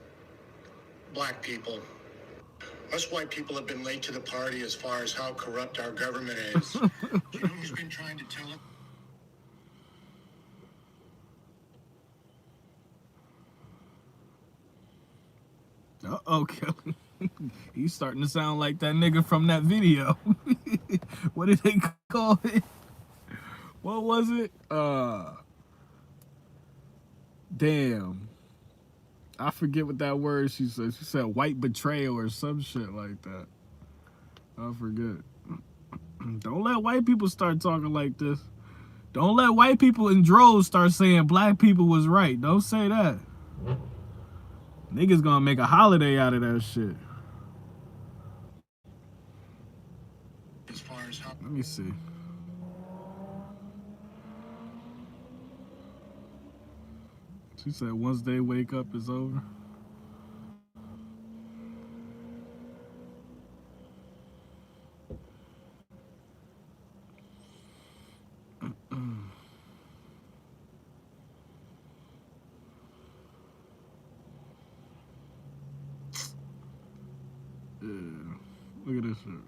Black people. Us white people have been late to the party as far as how corrupt our government is. Do you know who's been trying to tell us? Okay. He's starting to sound like that nigga from that video. What did they call it? What was it? Damn. I forget what that word she said. She said white betrayal or some shit like that. I forget. Don't let white people start talking like this. Don't let white people in droves start saying black people was right. Don't say that. Niggas gonna make a holiday out of that shit. As far as how Let me see. She said once they wake up, it's over. Yeah. Look at this shit.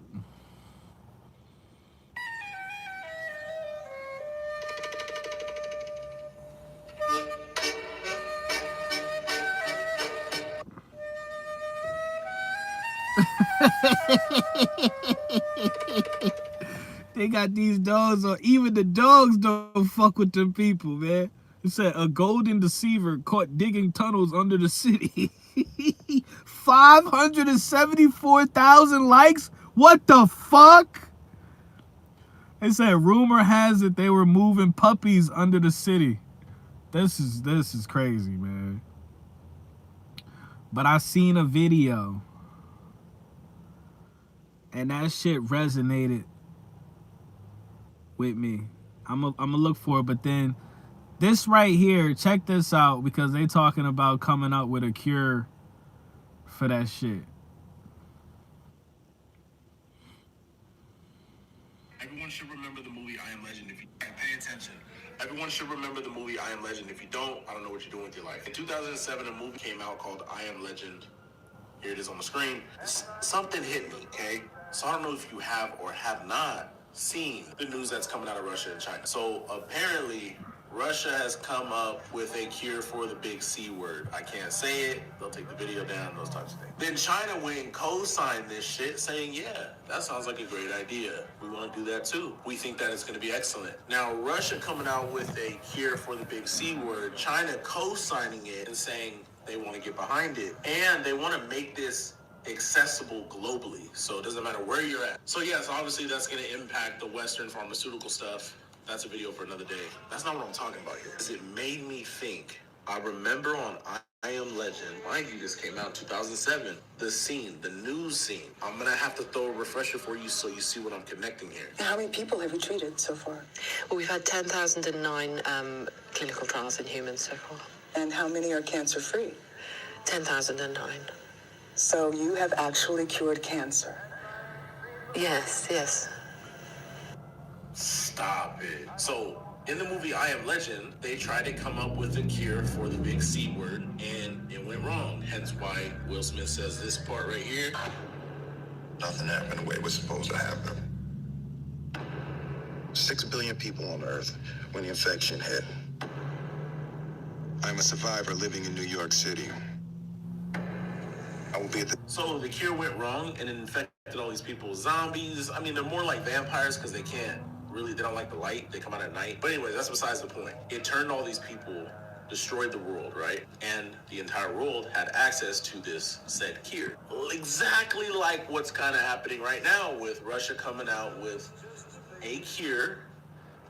They got these dogs on. Even the dogs don't fuck with them people, man. It said a golden deceiver caught digging tunnels under the city. 574,000 likes? What the fuck? It said rumor has it they were moving puppies under the city. This is crazy, man. But I seen a video and that shit resonated with me. I'm gonna look for it, but then this right here, check this out, because they talking about coming up with a cure for that shit. Everyone should remember the movie I Am Legend. If you pay attention, everyone should remember the movie I Am Legend. If you don't, I don't know what you're doing with your life. In 2007, a movie came out called I Am Legend. Here it is on the screen. Something hit me, okay? So I don't know if you have or have not seen the news that's coming out of Russia and China. So apparently, Russia has come up with a cure for the big C word. I can't say it. They'll take the video down, those types of things. Then China went and co-signed this shit saying, yeah, that sounds like a great idea. We want to do that too. We think that it's going to be excellent. Now, Russia coming out with a cure for the big C word, China co-signing it and saying they want to get behind it. And they want to make this accessible globally. So it doesn't matter where you're at. So yes, obviously that's going to impact the Western pharmaceutical stuff. That's a video for another day. That's not what I'm talking about here. It made me think. I remember on I Am Legend, mind you, this came out in 2007. The scene, the news scene. I'm gonna have to throw a refresher for you so you see what I'm connecting here. How many people have you treated so far? Well, we've had 10,009 clinical trials in humans so far. And how many are cancer-free? 10,009. So you have actually cured cancer. Yes, yes. Stop it. So, in the movie I Am Legend, they tried to come up with a cure for the big C word, and it went wrong. Hence why Will Smith says this part right here. nothing happened the way it was supposed to happen. 6 billion people on Earth when the infection hit. I'm a survivor living in New York City. I will be at the... So the cure went wrong and it infected all these people. Zombies, I mean, they're more like vampires because they don't like the light. They come out at night. But anyway, that's besides the point. It turned all these people, destroyed the world, right? And the entire world had access to this said cure. Exactly like what's kind of happening right now with Russia coming out with a cure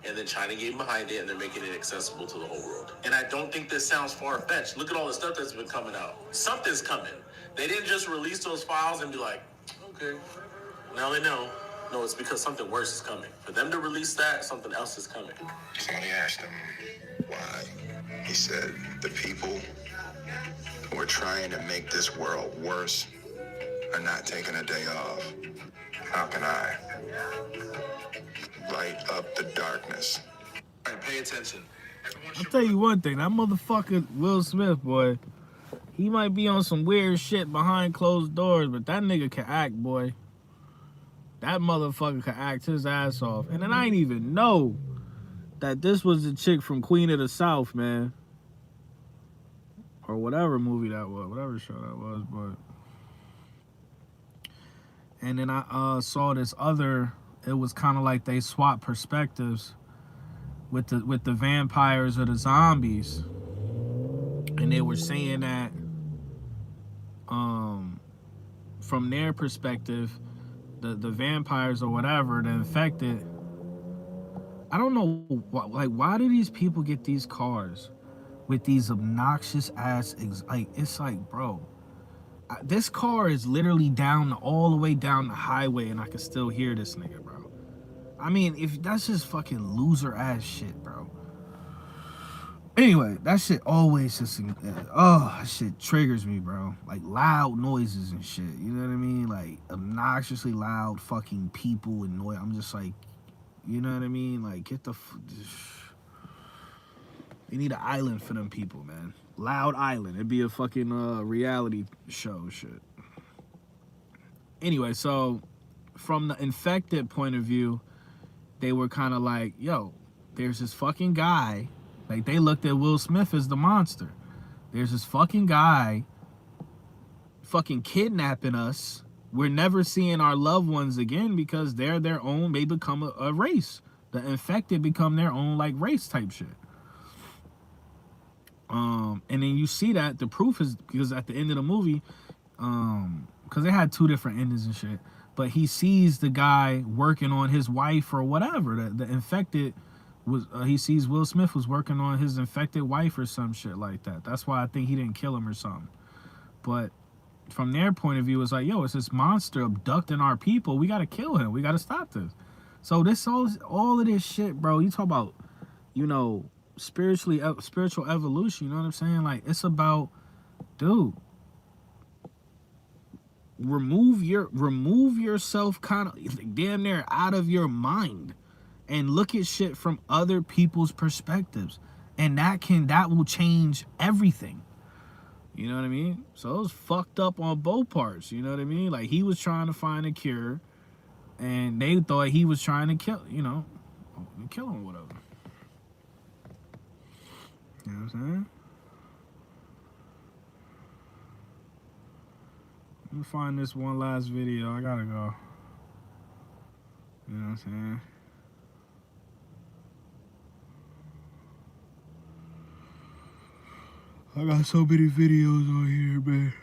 and then China getting behind it, and they're making it accessible to the whole world. And I don't think this sounds far-fetched. Look at all the stuff that's been coming out. Something's coming. They didn't just release those files and be like, okay, now they know. No, it's because something worse is coming. For them to release that, something else is coming. Somebody asked him why. He said, the people who are trying to make this world worse are not taking a day off. How can I light up the darkness? All right, pay attention. I'll tell you one thing, that motherfucker Will Smith, boy, he might be on some weird shit behind closed doors, but that nigga can act, boy. That motherfucker can act his ass off. And then I didn't even know that this was the chick from Queen of the South, man. Or whatever movie that was, whatever show that was, but... And then I saw this other, it was kind of like they swapped perspectives with the vampires or the zombies. And they were saying that from their perspective, the vampires or whatever, the infected, I don't know, why do these people get these cars with these obnoxious ass, like, it's like, bro, this car is literally down, all the way down the highway, and I can still hear this nigga, bro. I mean, if that's just fucking loser ass shit, bro. Anyway, that shit always just, that shit triggers me, bro. Like loud noises and shit, you know what I mean? Like obnoxiously loud fucking people and noise. I'm just like, you know what I mean? Like, get the, they need an island for them people, man. Loud Island. It'd be a fucking reality show shit. Anyway, so from the infected point of view, they were kind of like, yo, there's this fucking guy. Like, they looked at Will Smith as the monster. There's this fucking guy fucking kidnapping us. We're never seeing our loved ones again because they're their own, they become a race. The infected become their own, like, race type shit. And then you see that the proof is because at the end of the movie, because they had two different endings and shit, but he sees the guy working on his wife or whatever. The infected was he sees Will Smith was working on his infected wife or some shit like that. That's why I think he didn't kill him or something. But from their point of view, it's like, yo, it's this monster abducting our people. We gotta kill him. We gotta stop this. So this all of this shit, bro. You talk about, you know, spiritual evolution, you know what I'm saying? Like, it's about, dude, remove yourself kind of like damn near out of your mind and look at shit from other people's perspectives, and that will change everything. You know what I mean? So it was fucked up on both parts, you know what I mean? Like, he was trying to find a cure and they thought he was trying to kill him, whatever. You know what I'm saying? Let me find this one last video. I gotta go. You know what I'm saying? I got so many videos on here, man.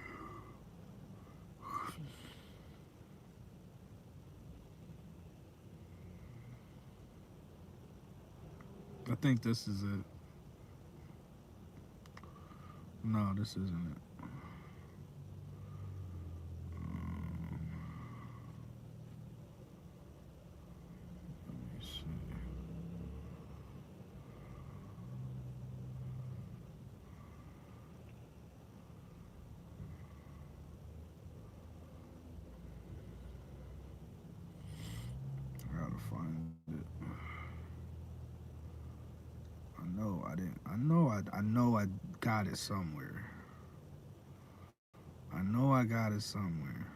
I think this is it. No, this isn't it. Let me see. I gotta find it. I know I got it somewhere. I know I got it somewhere.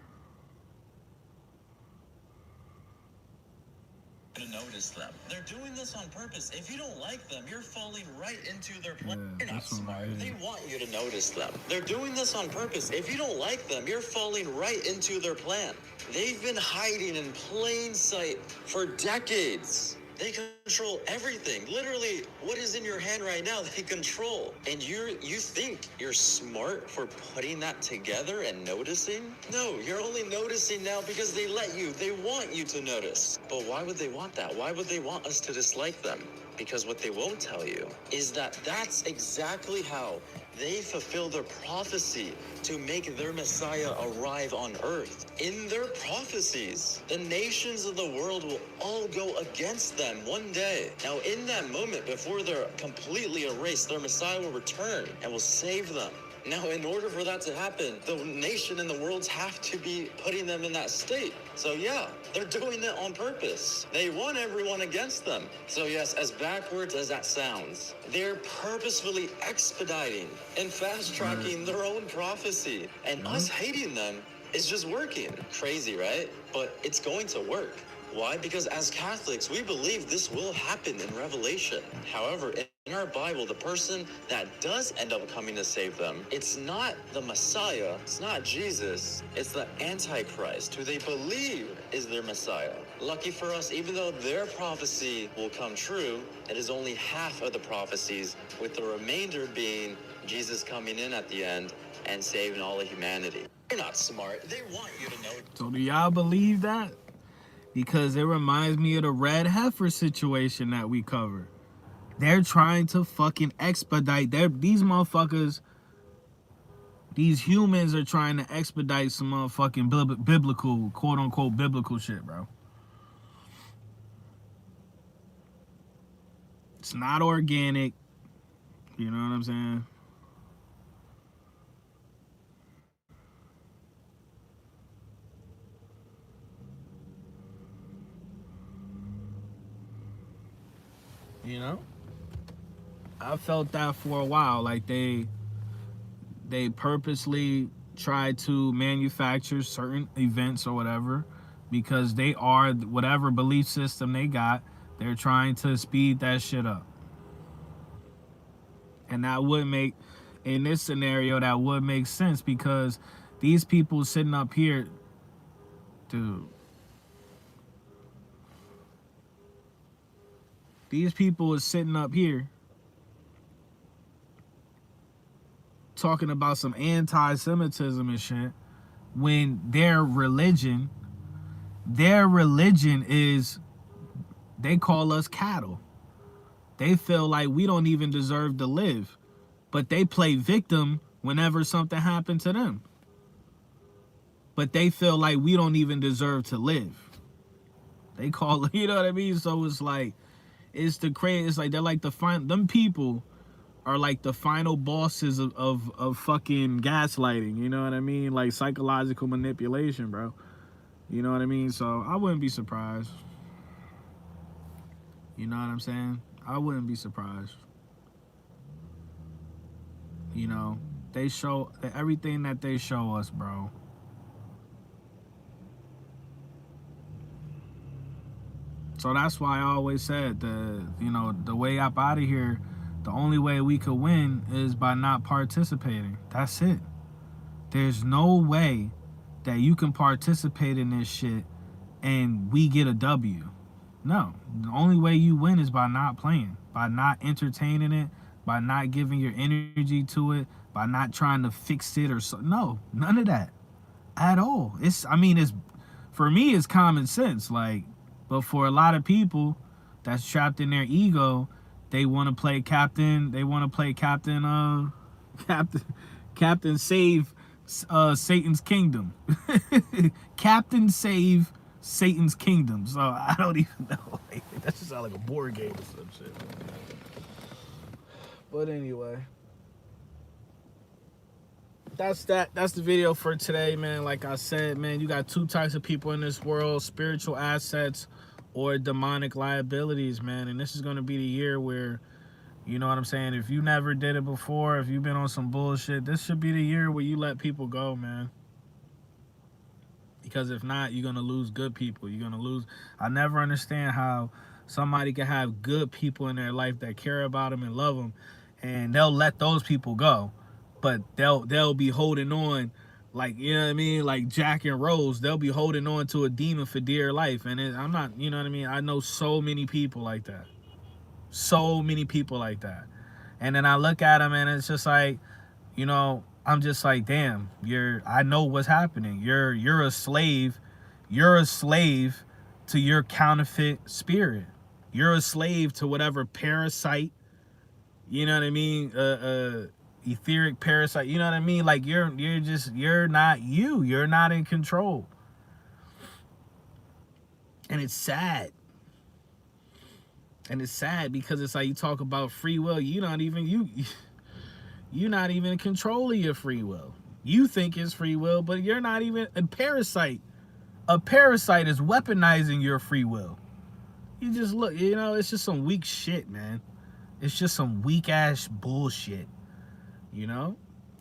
To notice them. They're doing this on purpose. If you don't like them, you're falling right into their plan. Yeah, You're not that's what smart. it is. They want you to notice them. They're doing this on purpose. If you don't like them, you're falling right into their plan. They've been hiding in plain sight for decades. They control everything. Literally, what is in your hand right now, they control. And you think you're smart for putting that together and noticing? No, you're only noticing now because they let you. They want you to notice. But why would they want that? Why would they want us to dislike them? Because what they won't tell you is that that's exactly how they fulfill their prophecy to make their Messiah arrive on earth. In their prophecies, the nations of the world will all go against them one day. Now, in that moment, before they're completely erased, their Messiah will return and will save them. Now, in order for that to happen, the nation and the worlds have to be putting them in that state. So yeah, they're doing it on purpose. They want everyone against them. So yes, as backwards as that sounds, they're purposefully expediting and fast-tracking their own prophecy. And us hating them is just working. Crazy, right? But it's going to work. Why? Because as Catholics, we believe this will happen in Revelation. However, in our Bible, the person that does end up coming to save them, it's not the Messiah, it's not Jesus, it's the Antichrist, who they believe is their Messiah. Lucky for us, even though their prophecy will come true, it is only half of the prophecies, with the remainder being Jesus coming in at the end and saving all of humanity. They're not smart. They want you to know. So do y'all believe that? Because it reminds me of the red heifer situation that we covered. They're trying to fucking expedite. These motherfuckers, these humans are trying to expedite some motherfucking biblical, quote unquote, biblical shit, bro. It's not organic. You know what I'm saying? You know, I felt that for a while. Like they purposely try to manufacture certain events or whatever, because they are whatever belief system they got. They're trying to speed that shit up, and that would make, in this scenario, that would make sense, because these people sitting up here, dude. These people are sitting up here talking about some anti-Semitism and shit, when their religion is, they call us cattle. They feel like we don't even deserve to live, but they play victim whenever something happened to them. But they feel like we don't even deserve to live. They call it, you know what I mean? So it's like, it's the crazy. It's like they're like the final. Them people are like the final bosses of fucking gaslighting. You know what I mean? Like psychological manipulation, bro. You know what I mean? So I wouldn't be surprised. You know what I'm saying? I wouldn't be surprised. You know, they show everything that they show us, bro. So that's why I always said the way up out of here, the only way we could win is by not participating. That's it. There's no way that you can participate in this shit and we get a W. No. The only way you win is by not playing, by not entertaining it, by not giving your energy to it, by not trying to fix it or so. No, none of that at all. It's for me, it's common sense. Like, but for a lot of people that's trapped in their ego, they want to play captain. They want to play captain save Satan's kingdom. Captain save Satan's kingdom. So I don't even know. That just sounds like a board game or some shit. But anyway, that's the video for today, man. Like I said, man, you got two types of people in this world: spiritual assets or demonic liabilities, man. And this is going to be the year where, you know what I'm saying, if you never did it before, if you've been on some bullshit, this should be the year where you let people go, man. Because if not, you're going to lose good people. You're going to lose. I never understand how somebody can have good people in their life that care about them and love them, and they'll let those people go. But they'll be holding on, like, you know what I mean? Like Jack and Rose, they'll be holding on to a demon for dear life. And I'm not, you know what I mean? I know so many people like that. So many people like that. And then I look at them and it's just like, you know, I'm just like, damn, I know what's happening. You're a slave. You're a slave to your counterfeit spirit. You're a slave to whatever parasite, you know what I mean? Etheric parasite, you know what I mean? Like you're not you. You're not in control. And it's sad. And it's sad because it's like you talk about free will. You're not even in control of your free will. You think it's free will, but you're not even a parasite. A parasite is weaponizing your free will. You just look, you know, it's just some weak shit, man. It's just some weak ass bullshit, you know?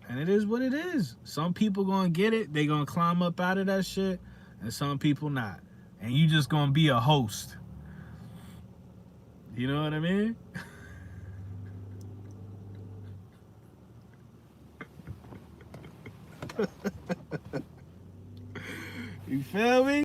And it is what it is. Some people gonna get it. They gonna climb up out of that shit. And some people not. And you just gonna be a host. You know what I mean? You feel me?